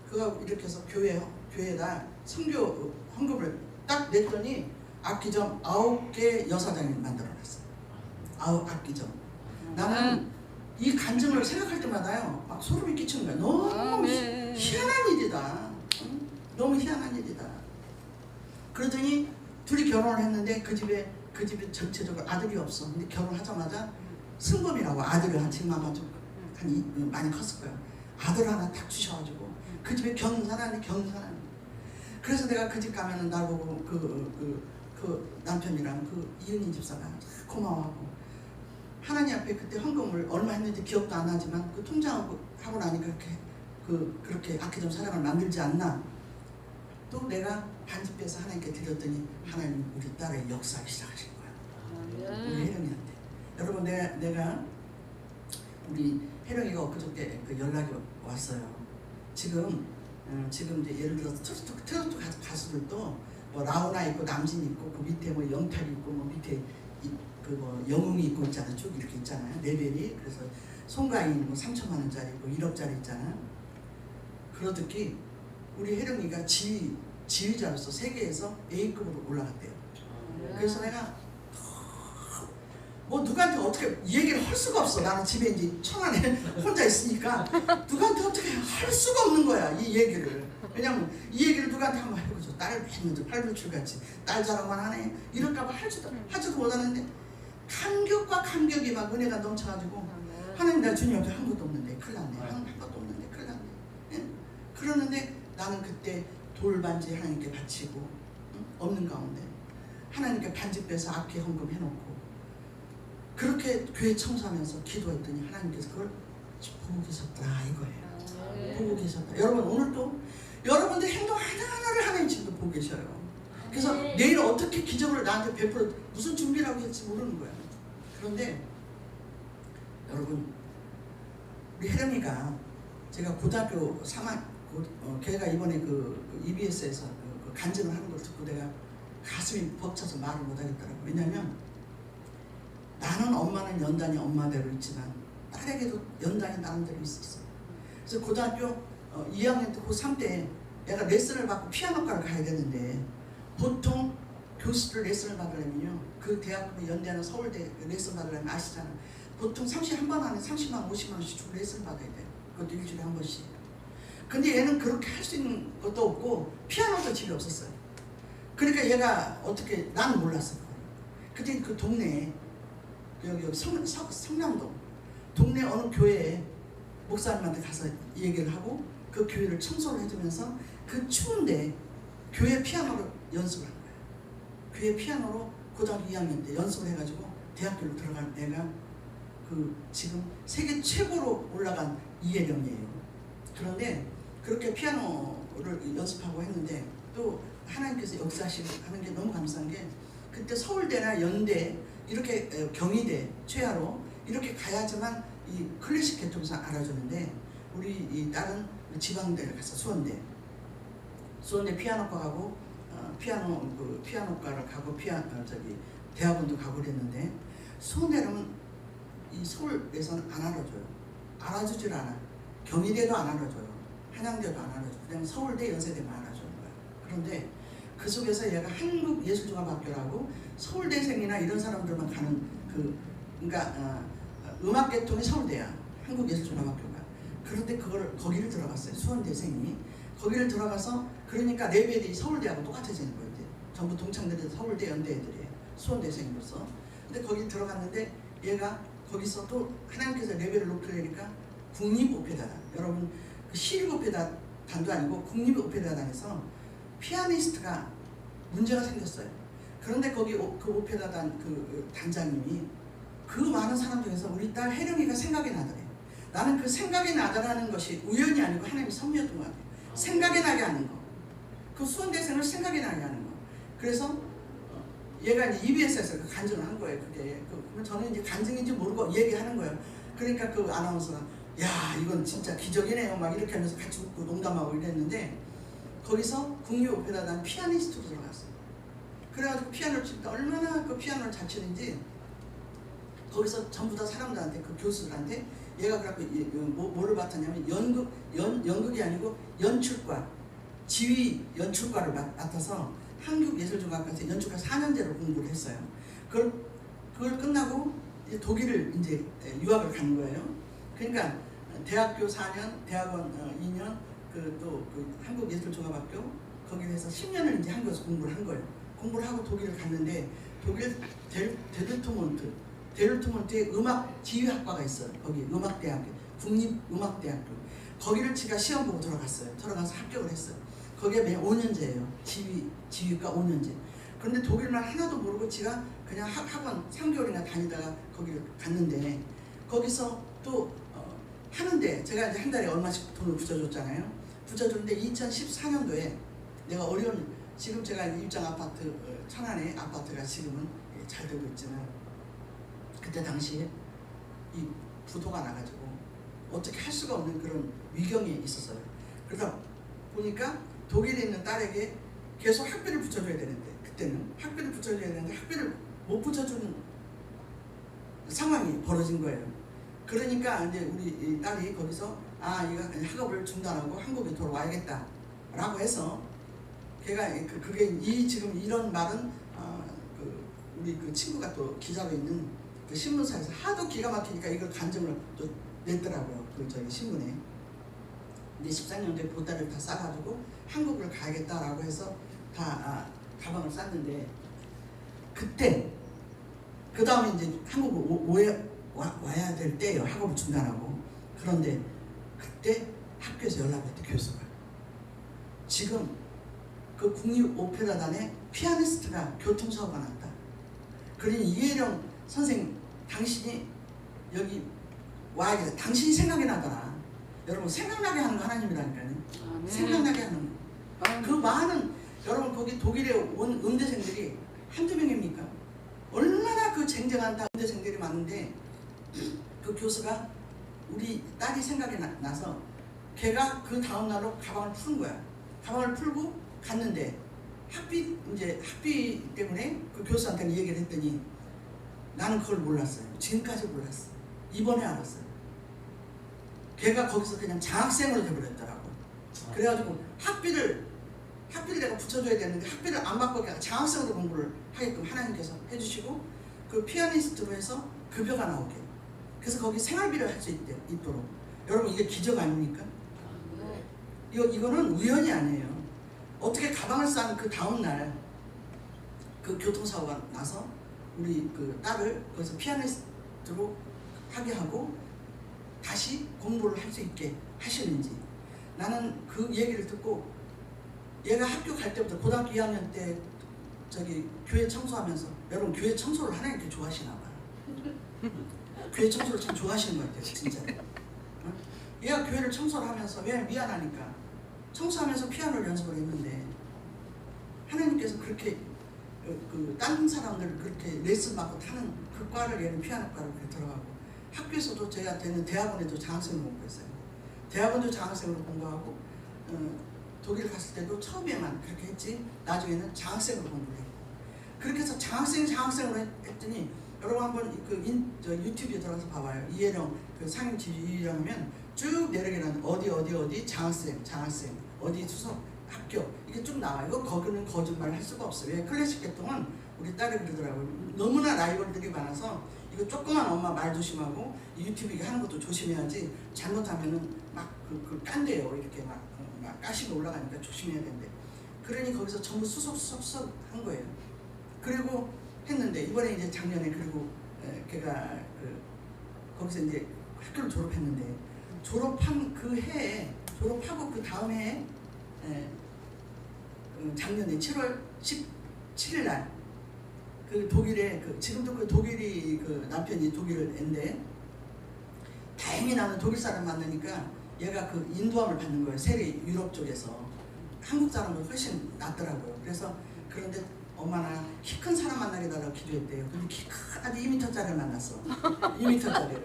그거 이렇게 해서 교회에다 선교 헌금을 딱 냈더니 악기점 9개 여사장을 만들어놨어요. 악기점. 나는 이 간증을 생각할 때마다요 막 소름이 끼치는 거야. 너무 희한한 일이다. 응? 너무 희한한 일이다. 그러더니 둘이 결혼을 했는데 그 집에 전체적으로 아들이 없어. 근데 결혼하자마자 승범이라고 아들을 지금 아마 좀 많이 컸을 거예요. 아들 하나 딱 주셔가지고 그 집에 경사라니. 그래서 내가 그 집 가면은 나보고 그 남편이랑 그 이은희 집사가 고마워하고, 하나님 앞에 그때 헌금을 얼마 했는지 기억도 안 나지만 그 통장하고 하고 나니까 그렇게 악기점 사랑을 만들지 않나. 또 내가 반지 빼서 하나님께 드렸더니 하나님 우리 딸의 역사를 시작하신 거야. 우리 혜령이한테. 여러분 내가 우리 혜령이가 엊그저께 그 연락이 왔어요. 지금 이제 예를 들어서 트로트 가수들도 뭐 라우나 있고 남진 있고 그 밑에 뭐 영탁이 있고 뭐 밑에 그 뭐 영웅이 있고 있잖아요. 쭉 이렇게 있잖아요. 레벨이. 그래서 송가인 뭐 3천만 원짜리 뭐 1억짜리 있잖아요. 그러듯이 우리 혜령이가 지휘자로서 세계에서 A급으로 올라갔대요. 그래서 내가 뭐 누구한테 어떻게 이 얘기를 할 수가 없어. 나는 집에 이제 청안에 혼자 있으니까 누구한테 어떻게 할 수가 없는 거야 이 얘기를. 왜냐면 이 얘기를 누구한테 한번 해보죠. 딸 뵀는데 팔불출같이 딸 자랑만 하네 이럴까봐 하지도 못하는데 감격과 감격이 막 은혜가 넘쳐가지고 하나님 나 주님 옆에 한 것도 없는데 큰일 났네. 한 것도 없는데 큰일 났네. 예? 그러는데 나는 그때 돌반지 하나님께 바치고 없는 가운데 하나님께 반지 빼서 악기 헌금 해놓고 그렇게 교회 청소하면서 기도했더니 하나님께서 그걸 보고 계셨다 이거예요. 보고 계셨다. 여러분 오늘도 여러분들 행동 하나하나를 하나님 지금도 보고 계셔요. 그래서 내일 어떻게 기적을 나한테 베풀어 무슨 준비를 하고 있을지 모르는 거야. 그런데 여러분 우리 혜령이가 제가 고등학교 3학 걔가 이번에 그 EBS에서 그 간증을 하는 걸 듣고 내가 가슴이 벅차서 말을 못하겠더라고요. 왜냐하면 나는 엄마는 연단이 엄마대로 있지만 딸에게도 연단이 나름대로 있었어. 그래서 고등학교 2학년 때 고3 때 내가 레슨을 받고 피아노과를 가야 되는데 보통 교수들 레슨을 받으려면요 그 대학교 연대나 서울대 레슨 받으려면 아시잖아. 보통 한 번 안에 30만 원 50만 원씩 주고 레슨 받아야 돼요. 그것도 일주일에 한 번씩. 근데 얘는 그렇게 할 수 있는 것도 없고 피아노도 집에 없었어요. 그러니까 얘가 어떻게, 난 몰랐어. 그때 그 동네에 여기 성남동 동네 어느 교회에 목사님한테 가서 얘기를 하고 그 교회를 청소를 해주면서 그 추운데 교회 피아노로 연습을 한 거야. 교회 피아노로 고등학교 2학년 때 연습을 해가지고 대학교로 들어간 애가 그 지금 세계 최고로 올라간 이혜령이에요. 그런데 그렇게 피아노를 연습하고 했는데 또 하나님께서 역사하시는 게 너무 감사한 게 그때 서울대나 연대 이렇게 경희대 최하로 이렇게 가야지만 이 클래식 계통에서 알아주는데 우리 이 딸은 지방대를 갔어. 수원대 피아노과 가고 피아노과를 가고 대학원도 가고 그랬는데 수원대는 이 서울에서는 안 알아줘요. 알아주질 않아. 경희대도 안 알아줘요. 한양대도 안 알아줘. 그냥 서울대, 연세대만 알아주는 거야. 그런데 그 속에서 얘가 한국예술종합학교라고 서울대생이나 이런 사람들만 가는 그러니까 음악계통이 서울대야. 한국예술종합학교가. 그런데 거기를 들어갔어요. 수원대생이. 거기를 들어가서 그러니까 레벨이 서울대하고 똑같아지는 거예요. 이제. 전부 동창들이 서울대, 연대 애들이에요. 수원대생으로서. 근데 거기 들어갔는데 얘가 거기서 또 하나님께서 레벨을 높이려니까 국립오페라단. 여러분 그 시립오페라단도 아니고 국립오페라단에서 피아니스트가 문제가 생겼어요. 그런데 거기 그 오페라단 그 단장님이 그 많은 사람 중에서 우리 딸 혜령이가 생각이 나더래. 나는 그 생각이 나더라는 것이 우연이 아니고 하나님의 섭리였던 것 같아요. 생각이 나게 하는 거. 그 수원대생을 생각이 나게 하는 거. 그래서 얘가 이제 EBS에서 그 간증을 한 거예요. 그게. 그러면 저는 이제 간증인지 모르고 얘기하는 거예요. 그러니까 그 아나운서가 야 이건 진짜 기적이네요. 막 이렇게 하면서 같이 웃고 농담하고 이랬는데 거기서 국립오페라단 피아니스트로 들어갔어요. 그래가지고 피아노를 칠 때 얼마나 그 피아노를 잘 치는지 거기서 전부 다 사람들한테 그 교수들한테 얘가 그래갖고 뭐를 맡았냐면 연극이 아니고 연출과 지휘 연출과를 맡아서 한국예술종합학교에서 연출과 4년제로 공부를 했어요. 그걸 끝나고 이제 독일을 이제 유학을 가는 거예요. 그러니까 대학교 4년, 대학원 2년, 또 한국예술종합학교 거기에서 10년을 이제 한국에서 공부를 한 거예요. 공부를 하고 독일을 갔는데 독일 데르트문트에 음악 지휘학과가 있어요. 거기 음악대학교, 국립음악대학교. 거기를 제가 시험 보고 들어갔어요. 들어가서 합격을 했어요. 거기에 매년 5년제예요. 지휘과 5년제. 그런데 독일말 하나도 모르고 제가 그냥 학원 3개월이나 다니다가 거기를 갔는데 거기서 또 하는데 제가 이제 한 달에 얼마씩 돈을 붙여줬잖아요. 붙여줬는데 2014년도에 내가 지금 제가 입장 아파트 천안에 아파트가 지금은 잘 되고 있지만 그때 당시에 이 부도가 나가지고 어떻게 할 수가 없는 그런 위경이 있었어요. 그러다 보니까 독일에 있는 딸에게 계속 학비를 붙여줘야 되는데 그때는 학비를 붙여줘야 되는데 학비를 못 붙여주는 상황이 벌어진 거예요. 그러니까 이제 우리 딸이 거기서 이거 학업을 중단하고 한국에 돌아와야겠다라고 해서 걔가 그게 지금 이런 말은 우리 그 친구가 또 기자로 있는 그 신문사에서 하도 기가 막히니까 이걸 간증을 또 냈더라고요. 저기 신문에. 근데 14년도에 보따리를 다 싸가지고 한국을 가야겠다라고 해서 다 가방을 쌌는데 그때 그 다음에 이제 한국을 와야 될 때예요. 학업을 중단하고. 그런데 그때 학교에서 연락이 왔대. 교수가 지금 그 국립오페라단에 피아니스트가 교통사고가 났다. 그러니 이혜령 선생님 당신이 여기 와야겠다. 당신이 생각이 나더라. 여러분 생각나게 하는 거 하나님이라니까요. 네. 생각나게 하는 거. 그 많은 여러분 거기 독일에 온 음대생들이 한두 명입니까? 얼마나 그 쟁쟁한 음대생들이 많은데 그 교수가 우리 딸이 생각이 나서 걔가 그 다음날로 가방을 푸는 거야. 가방을 풀고 갔는데 학비 때문에 그 교수한테는 얘기를 했더니 나는 그걸 몰랐어요. 지금까지 몰랐어. 이번에 알았어요. 걔가 거기서 그냥 장학생으로 돼버렸더라고. 그래가지고 학비를 내가 붙여줘야 되는데 학비를 안 받고 그냥 장학생으로 공부를 하게끔 하나님께서 해주시고 그 피아니스트로 해서 급여가 나오게. 그래서 거기 생활비를 할 수 있도록. 여러분 이게 기적 아닙니까? 이거는 우연이 아니에요. 어떻게 가방을 싼 그 다음 날 그 교통사고가 나서 우리 그 딸을 거기서 피아니스트로 하게 하고 다시 공부를 할 수 있게 하시는지, 나는 그 얘기를 듣고 얘가 학교 갈 때부터 고등학교 2학년 때 저기 교회 청소하면서, 여러분 교회 청소를 하나님께 좋아하시나 봐요. 교회 청소를 참 좋아하시는 것 같아요, 진짜. 얘가 교회를 청소를 하면서, 왜 미안하니까 청소하면서 피아노를 연습을 했는데, 하나님께서 그렇게 다른 사람들 그렇게 레슨 받고 타는 그 과를 얘는 피아노과를 그렇게 들어가고, 학교에서도 제가 되는 대학원에도 장학생을 공부했어요. 대학원도 장학생으로 공부하고, 독일 갔을 때도 처음에만 그렇게 했지, 나중에는 장학생으로 공부를 했고, 그렇게 해서 장학생으로 했더니, 여러분 한번 저 유튜브에 들어가서 봐봐요. 이혜령 그 상임지휘 이혜령이면 쭉 내려가는 어디 장학생 어디 수석 합격 이게 쭉 나와요. 거기는 거짓말 할 수가 없어요. 왜? 클래식 계통은 우리 딸이 그러더라고요. 너무나 라이벌들이 많아서 이거 조그만 엄마 말 조심하고 유튜브 이거 하는 것도 조심해야지, 잘못하면은 막 깐대요. 이렇게 막 가시가 올라가니까 조심해야 된대. 그러니 거기서 전부 수석 한 거예요. 그리고 했는데 이번에 이제 작년에, 그리고 걔가 거기서 이제 학교를 졸업했는데, 졸업한 그 해에, 졸업하고 그 다음 해에 작년에 7월 17일 날 그 독일에 지금도 그 독일이 그 남편이 독일인데, 다행히 나는 독일 사람 만나니까 얘가 그 인도함을 받는 거예요. 세계 유럽 쪽에서 한국 사람은 훨씬 낫더라고요. 그래서 그런데 엄마나 키 큰 사람 만나게 달라고 기도했대요. 근데 키 큰 아주 2m짜리를 만났어. 2m짜리를.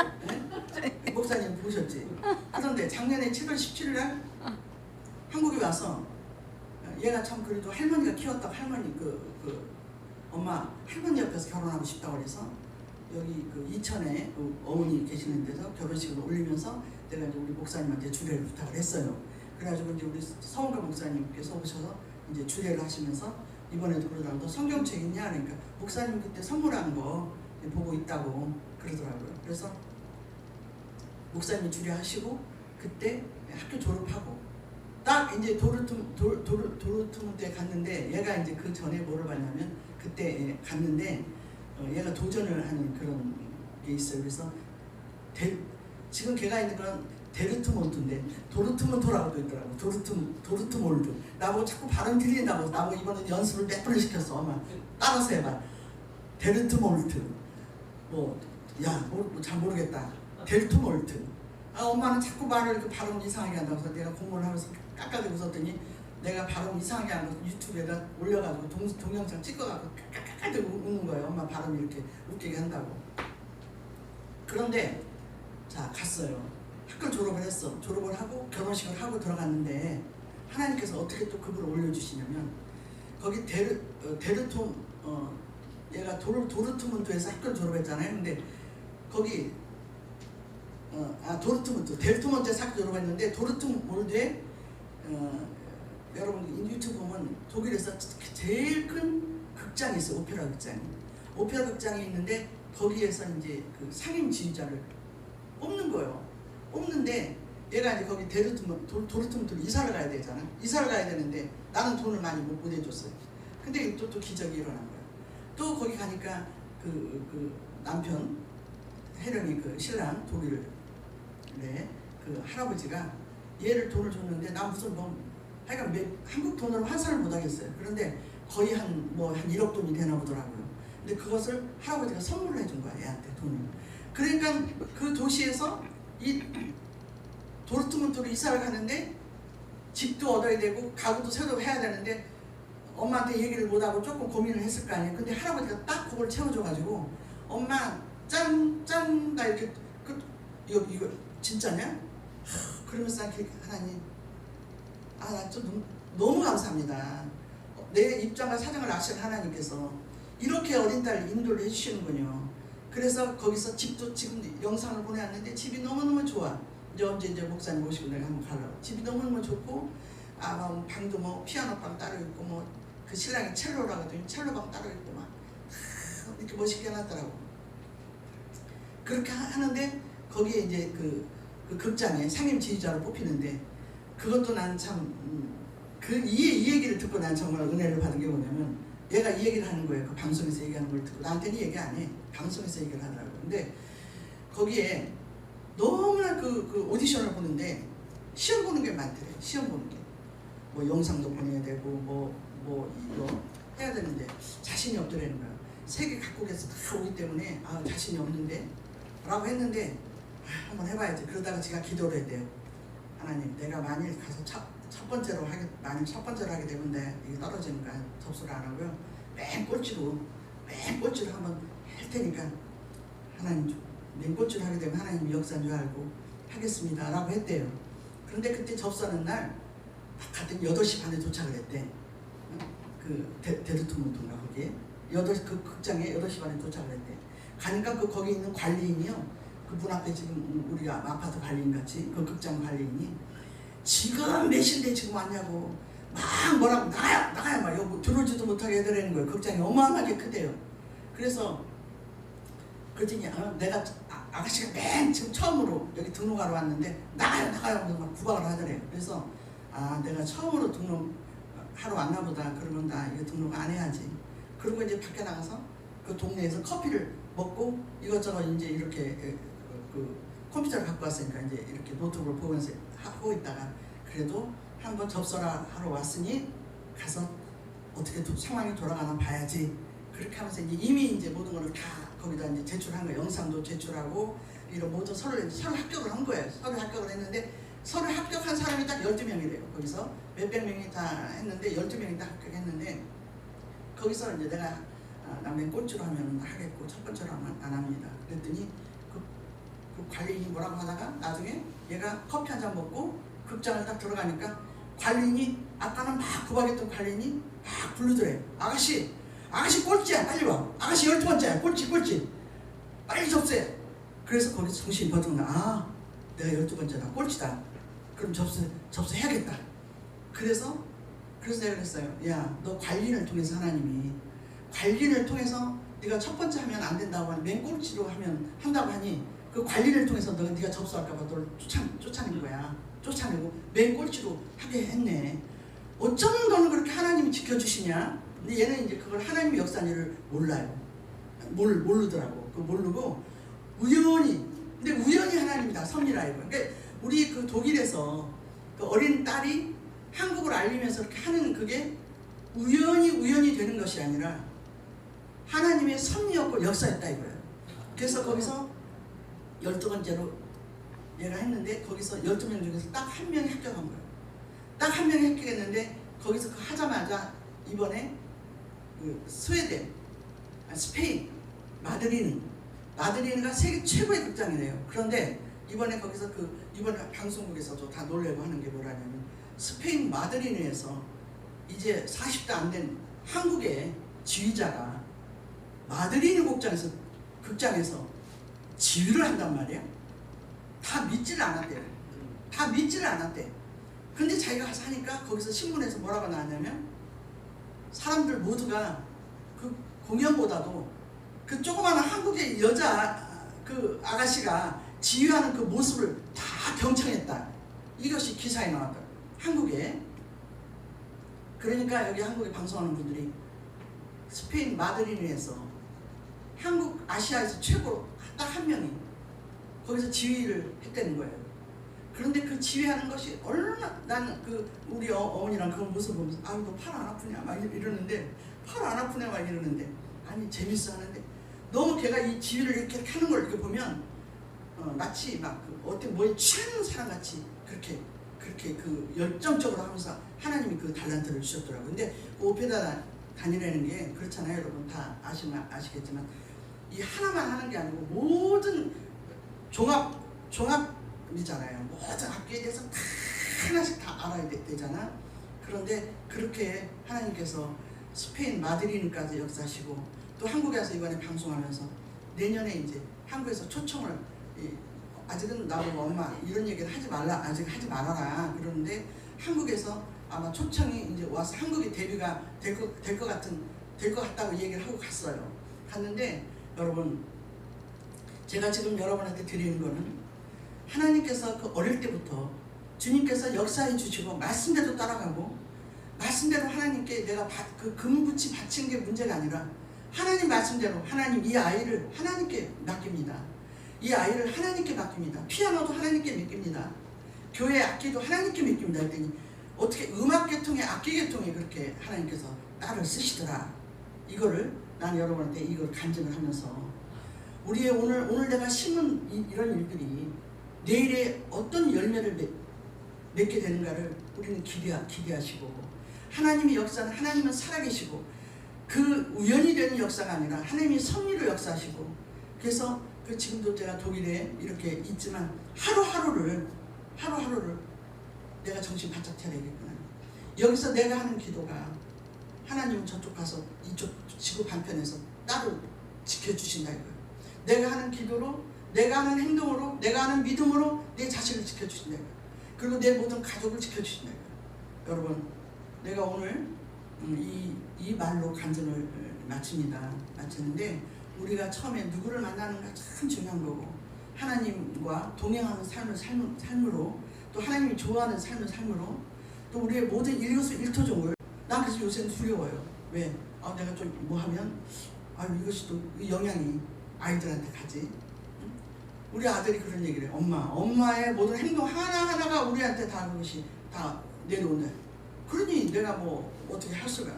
네? 목사님 보셨지? 그런데 작년에 7월 17일 날 한국에 와서, 얘가 참 그래도 할머니가 키웠다고, 할머니 엄마 할머니 옆에서 결혼하고 싶다고 그래서 여기 이천에 어머니 계시는 데서 결혼식을 올리면서 내가 이제 우리 목사님한테 주례를 부탁을 했어요. 그래가지고 이제 우리 서원가 목사님께서 오셔서 이제 주례를 하시면서 이번에도 그러더라고요. 너 성경책 있냐? 그러니까 목사님 그때 선물한 거 보고 있다고 그러더라고요. 그래서 목사님이 주례하시고 그때 학교 졸업하고 딱 이제 도르트문트에 갔는데, 얘가 이제 그 전에 뭐를 봤냐면, 그때 갔는데 얘가 도전을 하는 그런 게 있어요. 그래서 지금 걔가 있는 건 데르트몬트인데 도르트문트라고도 있더라고. 도르트몰드. 나보고 자꾸 발음 들린다고, 나보고 이번에 연습을 몇 번을 시켰어. 엄마 따라서 해봐. 데르트몰트. 잘 모르겠다. 데르트몰트. 엄마는 자꾸 말을 발음 이상하게 한다고 해서 내가 공부를 하면서 깎아대고 웃었더니, 내가 발음 이상하게 한 거 유튜브에다 올려가지고 동영상 찍어가지고 깎아대고 웃는 거예요. 엄마 발음 이렇게 웃기게 한다고. 그런데 자, 갔어요. 학교 졸업을 했어. 졸업을 하고 결혼식을 하고 들어갔는데, 하나님께서 어떻게 또 그분을 올려주시냐면, 거기 얘가 도르트문트에서 학교를 졸업했잖아요. 근데 거기 데르트문트에서 학교 졸업했는데, 도르트몰드에 여러분 유튜브 보면 독일에서 제일 큰 극장이 있어요. 오페라 극장이 있는데, 거기에서 이제 그 상임 지휘자를 뽑는 거예요. 뽑는데 얘가 이제 거기 도르트문트로 이사를 가야 되잖아. 이사를 가야 되는데 나는 돈을 많이 못 해줬어요. 근데 또 기적이 일어난 거야. 또 거기 가니까 그 남편 혜령이 그 신랑 독일에 그 할아버지가 얘를 돈을 줬는데, 나 무슨 하여간 한국 돈으로 환산을 못 하겠어요. 그런데 거의 한 1억 돈이 되나 보더라고요. 근데 그것을 할아버지가 선물을 해준 거야, 얘한테 돈을. 그러니까 그 도시에서 이 도르트문트로 이사를 가는데 집도 얻어야 되고 가구도 새로 해야 되는데, 엄마한테 얘기를 못하고 조금 고민을 했을 거 아니에요. 근데 할아버지가 딱 그걸 채워줘가지고, 엄마 짠 나 이렇게 이거 진짜냐? 그러면서 하나님, 나 좀 너무 감사합니다. 내 입장과 사정을 아시는 하나님께서 이렇게 어린 딸 인도를 해주시는군요. 그래서 거기서 집도 지금 영상을 보내왔는데 집이 너무너무 좋아. 이제 목사님 모시고 내가 한번 가려고. 집이 너무너무 좋고, 방도 피아노방 따로 있고, 그 신랑이 첼로라고 하더니 첼로방 따로 있고 이렇게 멋있게 해놨더라고. 그렇게 하는데 거기에 이제 그 극장에 상임 지휘자로 뽑히는데, 그것도 난 참 이 얘기를 듣고 난 정말 은혜를 받은 게 뭐냐면 얘가 이 얘기를 하는 거예요. 그 방송에서 얘기하는 걸 듣고 나한테는 얘기 안 해. 방송에서 얘기를 하더라고요. 근데 거기에 너무나 그 오디션을 보는데 시험 보는 게 많대요. 시험 보는 게. 뭐 영상도 보내야 되고 뭐 이거 해야 되는데 자신이 없더라는 거야. 세계 각국에서 다 오기 때문에 자신이 없는데 라고 했는데 한번 해봐야지. 그러다가 제가 기도를 했대요. 하나님, 내가 만일 가서 첫 번째로 하게 되면 이게 떨어지니까 접수를 안 하고요. 맨 꼴찌로 한번 할 테니까 하나님, 맨 꼴찌로 하게 되면 하나님 역사인 줄 알고 하겠습니다 라고 했대요. 그런데 그때 접수하는 날 같은 8시 반에 도착을 했대. 그 대두통문동가 거기에 그 극장에 8시 반에 도착을 했대. 가니까 거기 있는 관리인이요. 그 문 앞에 지금 우리가 아파트 관리인 같이 그 극장 관리인이 지금 몇 시인데 지금 왔냐고 막 뭐라고 나가야 막 여기 들어오지도 못하게 해드리는 거예요. 극장이 어마어마하게 크대요. 그래서 그랬더니 내가 아가씨가 맨 지금 처음으로 여기 등록하러 왔는데 나가요 하면서 막 구박을 하더래요. 그래서 내가 처음으로 등록하러 왔나 보다. 그러면 나 이거 등록 안 해야지. 그리고 이제 밖에 나가서 그 동네에서 커피를 먹고 이것저것 이제 이렇게 그 컴퓨터를 갖고 왔으니까 이제 이렇게 노트북을 보면서 하고 있다가 그래도 한번 접수하러 왔으니 가서 어떻게 상황이 돌아가나 봐야지. 그렇게 하면서 이미 이제 모든 걸 다 거기다 이제 제출한 거예요. 영상도 제출하고 이런 모든 서류 합격을 한 거예요. 서류 합격을 했는데 서류 합격한 사람이 딱 12명이래요. 거기서 몇백 명이 다 했는데 12명이 다 합격했는데 거기서 이제 내가 남의 꼴찌로 하면 하겠고 첫 번째로 하면 안 합니다. 그랬더니 그 관리인이 뭐라고 하다가 나중에 얘가 커피 한 잔 먹고 극장을 딱 들어가니까 관리인이 아까는 막 구박했던 관리인이 막 부르더래. 아가씨 꼴찌야 빨리 와. 아가씨 12번째야 꼴찌 빨리 접수해. 그래서 거기서 정신이 버쩍 나. 내가 12번째다 꼴찌다. 그럼 접수해야겠다. 그래서 내가 그랬어요. 야, 너 관리인을 통해서 하나님이 관리인을 통해서 네가 첫 번째 하면 안 된다고 하니 맨 꼴찌로 한다고 하니 그 관리를 통해서 네가 접수할까봐 너를 쫓아낸 거야. 쫓아내고 맨 꼴찌로 하게 했네. 어쩌면 너는 그렇게 하나님이 지켜주시냐? 근데 얘는 이제 그걸 하나님의 역사인 줄 몰라요. 모르더라고. 그거 모르고 근데 우연히 하나님이 다 섭리라 이거. 그러니까 우리 그 독일에서 그 어린 딸이 한국을 알리면서 이렇게 하는 그게 우연이 되는 것이 아니라 하나님의 섭리였고 역사였다 이거예요. 그래서 거기서 12번째로 얘가 했는데 거기서 12명 중에서 딱 한 명이 합격한 거예요. 딱 한 명이 합격했는데 거기서 그 하자마자 이번에 그 스웨덴, 스페인, 마드리드가 세계 최고의 극장이래요. 그런데 이번에 거기서 이번에 방송국에서도 다 놀래고 하는 게 뭐라냐면 스페인 마드리드에서 이제 40대 안 된 한국의 지휘자가 마드리드 극장에서 지휘를 한단 말이야. 다 믿지를 않았대. 근데 자기가 가서 하니까 거기서 신문에서 뭐라고 나왔냐면 사람들 모두가 그 공연보다도 그 조그마한 한국의 여자 그 아가씨가 지휘하는 그 모습을 다 경청했다. 이것이 기사에 나왔다. 한국에. 그러니까 여기 한국에 방송하는 분들이 스페인 마드리드에서 한국 아시아에서 최고로 딱 한 명이 거기서 지휘를 했다는 거예요. 그런데 그 지휘하는 것이 얼마나 나는 우리 어머니랑 그런 모습을 보면서 너 팔 안 아프냐 막 이러는데 아니 재밌어 하는데 너무 걔가 이 지휘를 이렇게 하는 걸 이렇게 보면 마치 막 어떤 뭐에 취하는 사람 같이 그렇게 그 열정적으로 하면서 하나님이 그 달란트를 주셨더라고요. 근데 오페라 다니라는 게 그렇잖아요. 여러분 다 아시겠지만 이 하나만 하는 게 아니고 모든 종합이잖아요. 모든 악기에 대해서 다 하나씩 다 알아야 되잖아. 그런데 그렇게 하나님께서 스페인 마드리드까지 역사하시고 또 한국에 와서 이번에 방송하면서 내년에 이제 한국에서 초청을 아직은 나보고 엄마 이런 얘기를 아직 하지 말아라 그러는데 한국에서 아마 초청이 이제 와서 한국에 데뷔가 될 것 같다고 얘기를 하고 갔는데 여러분 제가 지금 여러분한테 드리는 거는 하나님께서 그 어릴 때부터 주님께서 역사해 주시고 말씀대로 따라가고 말씀대로 하나님께 내가 그 금붙이 바친 게 문제가 아니라 하나님 말씀대로 하나님 이 아이를 하나님께 맡깁니다. 이 아이를 하나님께 맡깁니다. 피아노도 하나님께 맡깁니다. 교회 악기도 하나님께 맡깁니다. 했더니 어떻게 음악 계통에 악기 계통에 그렇게 하나님께서 딸을 쓰시더라. 이거를 난 여러분한테 이걸 간증을 하면서 우리의 오늘 내가 심은 이런 일들이 내일에 어떤 열매를 맺게 되는가를 우리는 기대하시고 하나님의 역사는 하나님은 살아계시고 그 우연이 되는 역사가 아니라 하나님이 섭리로 역사하시고 그래서 지금도 제가 독일에 이렇게 있지만 하루하루를 내가 정신 바짝 차려야겠구나. 여기서 내가 하는 기도가 하나님은 저쪽 가서 이쪽 지구 반편에서 나를 지켜주신다 이거예요. 내가 하는 기도로 내가 하는 행동으로 내가 하는 믿음으로 내 자식을 지켜주신다 이거예요. 그리고 내 모든 가족을 지켜주신다 이거예요. 여러분 내가 오늘 이 말로 간증을 마치는데 우리가 처음에 누구를 만나는가 참 중요한 거고 하나님과 동행하는 삶으로 또 하나님이 좋아하는 삶으로 또 우리의 모든 일거수일투족을 난 그래서 요새는 두려워요. 왜? 내가 좀 뭐 하면 이것이 또 영향이 아이들한테 가지. 응? 우리 아들이 그런 얘기를 해요. 엄마의 모든 행동 하나하나가 우리한테 다 그것이 다 내려온다. 그러니 내가 뭐 어떻게 할 수가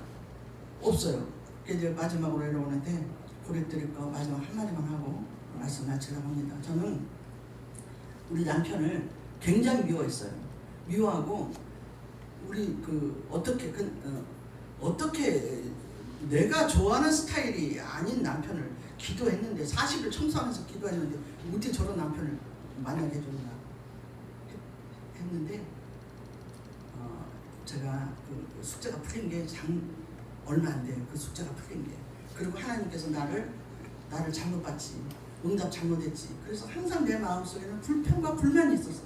없어요. 이제 마지막으로 여러분한테 고백드릴 거 마지막 한마디만 하고 말씀 마치려고 합니다. 저는 우리 남편을 굉장히 미워했어요. 미워하고 우리 어떻게 내가 좋아하는 스타일이 아닌 남편을 기도했는데 40일 청소하면서 기도했는데 어떻게 저런 남편을 만나게 해줬나 했는데 제가 그 숙제가 풀린 게 얼마 안 돼요. 그 숙제가 풀린 게. 그리고 하나님께서 나를 잘못 봤지. 응답 잘못했지. 그래서 항상 내 마음속에는 불평과 불만이 있었어.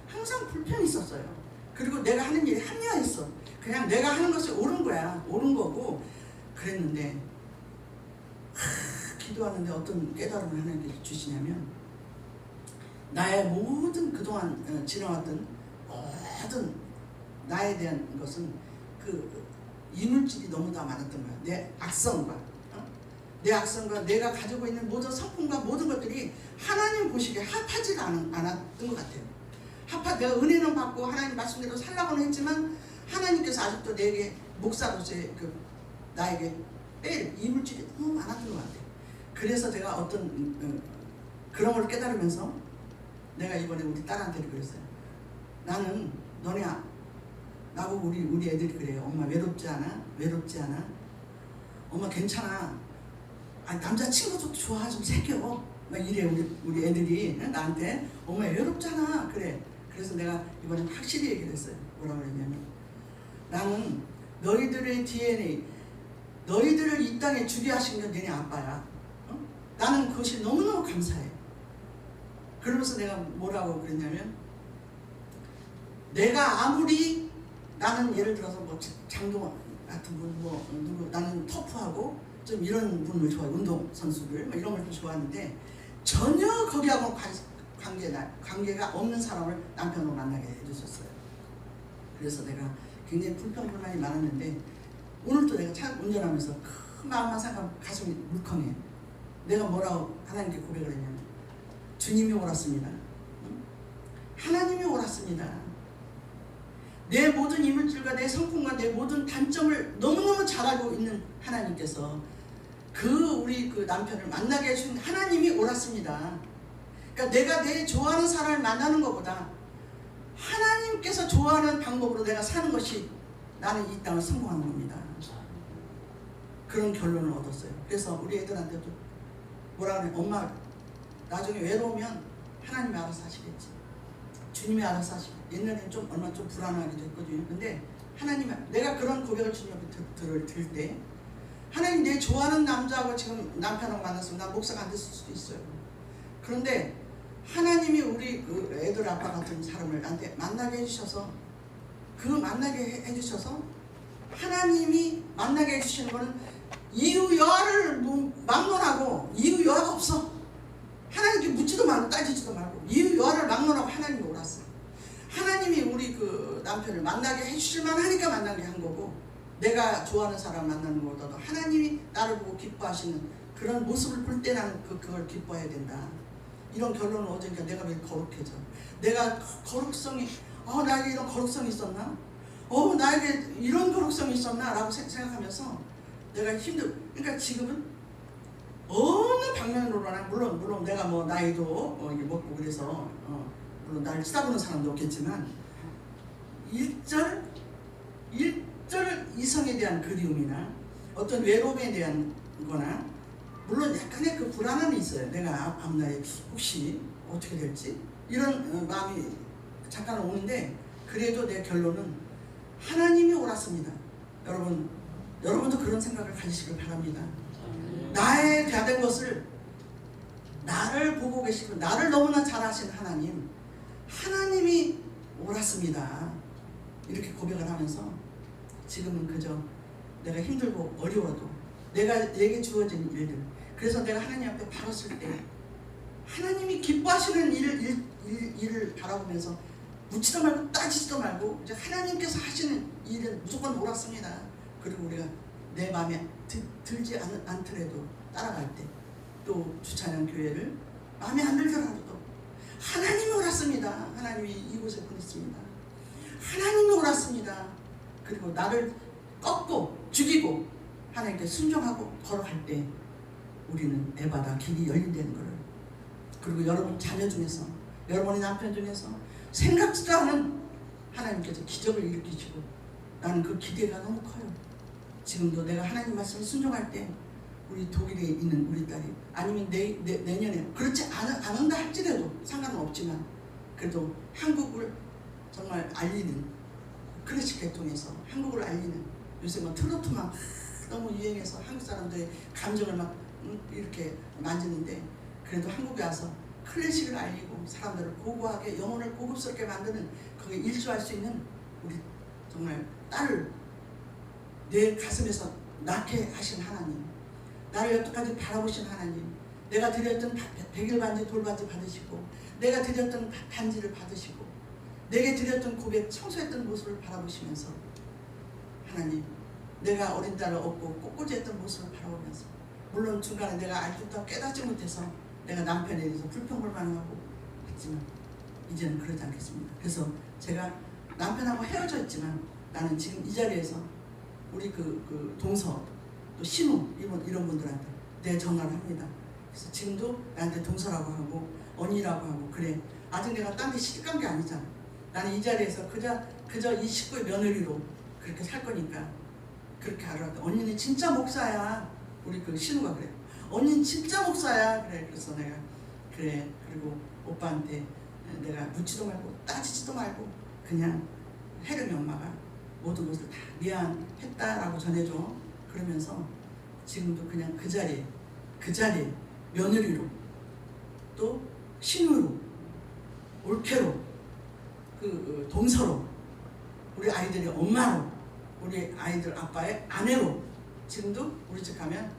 항상 불평이 있었어요. 그리고 내가 하는 일이 합리화했어. 그냥 내가 하는 것이 옳은 거야. 옳은 거고 그랬는데 기도하는데 어떤 깨달음을 하나님께서 주시냐면 나의 모든 그동안 지나왔던 모든 나에 대한 것은 그 이물질이 너무 다 많았던 거야. 내 악성과 내가 가지고 있는 모든 성품과 모든 것들이 하나님 보시기에 합하지 않았던 것 같아요. 내가 은혜는 받고 하나님 말씀대로 살라고는 했지만 하나님께서 아직도 내게 목사로서의 나에게 뺄 이물질이 너무 많았던 것 같아요. 그래서 제가 어떤 그런 걸 깨달으면서 내가 이번에 우리 딸한테도 그랬어요. 나는 너네 나보고 우리 애들이 그래요. 엄마 외롭지 않아? 외롭지 않아? 엄마 괜찮아. 남자친구도 좋아 좀 사귀어. 막 이래 우리 애들이 나한테 엄마 외롭잖아. 그래. 그래서 내가 이번에 확실히 얘기를 했어요. 뭐라고 그랬냐면 나는 너희들의 DNA 너희들을 이 땅에 주게 하신 게 너네 아빠야. 나는 그것이 너무너무 감사해. 그러면서 내가 뭐라고 그랬냐면 내가 아무리 나는 예를 들어서 뭐 장동원 같은 분 누구 나는 터프하고 좀 이런 분을 좋아해. 운동선수들 이런 걸 좀 좋아하는데 전혀 거기하고 관계가 없는 사람을 남편으로 만나게 해주셨어요. 그래서 내가 굉장히 불평불만이 많았는데 오늘도 내가 차 운전하면서 그 마음만 생각하면 가슴이 물컹해. 내가 뭐라고 하나님께 고백을 했냐면 주님이 옳았습니다. 하나님이 옳았습니다. 내 모든 이물질과 내 성품과 내 모든 단점을 너무너무 잘 알고 있는 하나님께서 우리 남편을 만나게 해준 하나님이 옳았습니다. 그러니까 내가 내 좋아하는 사람을 만나는 것보다 하나님께서 좋아하는 방법으로 내가 사는 것이 나는 이 땅을 성공하는 겁니다. 그런 결론을 얻었어요. 그래서 우리 애들한테도 뭐라 그래? 엄마 나중에 외로우면 하나님이 알아서 하시겠지. 주님이 알아서 하시겠지. 옛날에는 얼마 좀 불안하기도 했거든요. 근데 하나님, 내가 그런 고백을 주님한테 들을 때 하나님 내 좋아하는 남자하고 지금 남편하고 만났으면 나 목사가 안 됐을 수도 있어요. 그런데 하나님이 우리 애들 아빠 같은 사람을 나한테 만나게 해주셔서 만나게 해주셔서 하나님이 만나게 해주시는 거는 이유 여하를 막론하고 이유 여하가 없어. 하나님께 묻지도 말고 따지지도 말고 이유 여하를 막론하고 하나님이 옳았어. 하나님이 우리 그 남편을 만나게 해주실만 하니까 만나게 한 거고, 내가 좋아하는 사람 만나는 것보다도 하나님이 나를 보고 기뻐하시는 그런 모습을 볼 때 나는 그걸 기뻐해야 된다. 이런 결론을 얻으니까 내가 왜 거룩해져? 내가 거룩성이 나에게 이런 거룩성이 있었나? 나에게 이런 거룩성이 있었나? 라고 생각하면서 내가 그러니까 지금은 어느 방면으로나 물론 내가 뭐 나이도 이게 먹고 그래서 물론 나를 쳐다보는 사람도 없겠지만 일절 이성에 대한 그리움이나 어떤 외로움에 대한 거나 물론 약간의 그 불안함이 있어요. 내가 앞날에 혹시 어떻게 될지 이런 마음이 잠깐 오는데, 그래도 내 결론은 하나님이 옳았습니다. 여러분도 그런 생각을 가지시길 바랍니다. 나의 다된 것을 나를 보고 계시고 나를 너무나 잘 아신 하나님이 옳았습니다. 이렇게 고백을 하면서 지금은 그저 내가 힘들고 어려워도 내게 주어진 일들, 그래서 내가 하나님 앞에 바로 설 때 하나님이 기뻐하시는 일을 바라보면서 묻지도 말고 따지지도 말고 이제 하나님께서 하시는 일은 무조건 옳았습니다. 그리고 우리가 내 마음에 들지 않더라도 따라갈 때, 또 주찬양 교회를 마음에 안 들더라도 하나님이 옳았습니다. 하나님이 이곳에 보냈습니다. 하나님이 옳았습니다. 그리고 나를 꺾고 죽이고 하나님께 순종하고 걸어갈 때 우리는 에바다 길이 열린다는 것을, 그리고 여러분 자녀 중에서 여러분의 남편 중에서 생각지도 않은 하나님께서 기적을 일으키시고 나는 그 기대가 너무 커요. 지금도 내가 하나님 말씀을 순종할 때 우리 독일에 있는 우리 딸이 아니면 내년에 그렇지 않은다 할지라도 상관은 없지만 그래도 한국을 정말 알리는 클래식 계통에서 한국을 알리는, 요새 뭐 트로트만 너무 유행해서 한국 사람들의 감정을 막 이렇게 만지는데, 그래도 한국에 와서 클래식을 알리고 사람들을 고고하게 영혼을 고급스럽게 만드는 거기에 일조할 수 있는 우리 정말 딸을 내 가슴에서 낳게 하신 하나님, 나를 여태까지 바라보신 하나님, 내가 드렸던 백일반지 돌반지 받으시고 내가 드렸던 반지를 받으시고 내게 드렸던 고백 청소했던 모습을 바라보시면서 하나님, 내가 어린 딸을 얻고 꼬꼬지했던 모습을 바라보면서, 물론 중간에 내가 알겠다 깨닫지 못해서 내가 남편에 대해서 불평불만하고 했지만 이제는 그러지 않겠습니다. 그래서 제가 남편하고 헤어져 있지만 나는 지금 이 자리에서 우리 그 동서 또 신우 이런 분들한테 내 전화를 합니다. 그래서 지금도 나한테 동서라고 하고 언니라고 하고 그래. 아직 내가 딴 데 시집간 게 아니잖아. 나는 이 자리에서 그저 이 식구의 며느리로 그렇게 살 거니까 그렇게 알아도 언니는 진짜 목사야. 우리 그 신우가 그래. 언니는 진짜 목사야. 그래. 그래서 내가 그래. 그리고 오빠한테 내가 묻지도 말고 따지지도 말고 그냥 혜령이 엄마가 모든 것을 다 미안했다라고 전해줘. 그러면서 지금도 그냥 그 자리에 며느리로 또 신우로 올케로 그 동서로 우리 아이들의 엄마로 우리 아이들 아빠의 아내로 지금도 우리 집 가면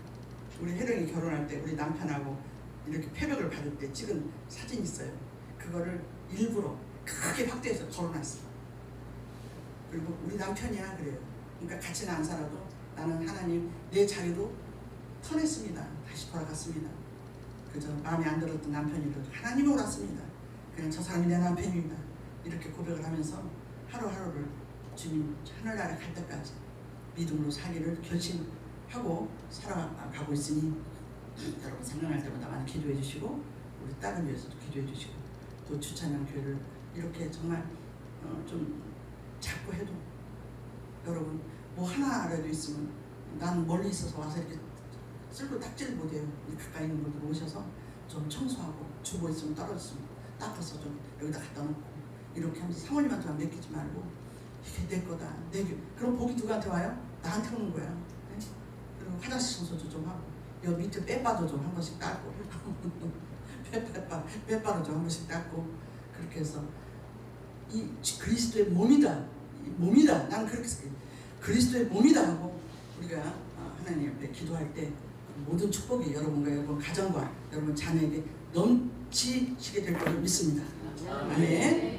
우리 혜령이 결혼할 때 우리 남편하고 이렇게 패백을 받을 때 찍은 사진이 있어요. 그거를 일부러 크게 확대해서 걸어놨어. 그리고 우리 남편이야 그래요. 그러니까 같이는 안 살아도 나는 하나님 내 자리로 터냈습니다. 다시 돌아갔습니다. 그저 마음에 안 들었던 남편이라도 하나님이 옳았습니다. 그냥 저 사람이 내 남편입니다. 이렇게 고백을 하면서 하루하루를 주님 하늘나라 갈 때까지 믿음으로 살기를 결심하고 살아가고 있으니 여러분 생각날 때마다 많이 기도해 주시고 우리 딸을 위해서도 기도해 주시고 또 주찬양 교회를 이렇게 정말 좀 작고 해도 여러분 뭐 하나라도 있으면 나는 멀리 있어서 와서 이렇게 쓸고 닦지를 못해요. 가까이 있는 분들 오셔서 좀 청소하고 주고 있으면 떨어졌으면 닦아서 좀 여기다 갖다 놓고 이렇게 하면서 사모님한테 맡기지 말고 이게 내 거다. 그럼 복이 누구한테 와요? 나한테 오는 거야. 네? 그리고 화장실 청소도 좀 하고 여기 밑에 빼빠도 좀 한 번씩 닦고 빼빠도 좀 한 번씩 닦고 그렇게 해서 이 그리스도의 몸이다. 나는 그렇게 생각해. 그리스도의 몸이다 하고 우리가 하나님 앞에 기도할 때 모든 축복이 여러분과 여러분 가정과 여러분 자녀에게 넘치시게 될 것을 믿습니다. 아멘.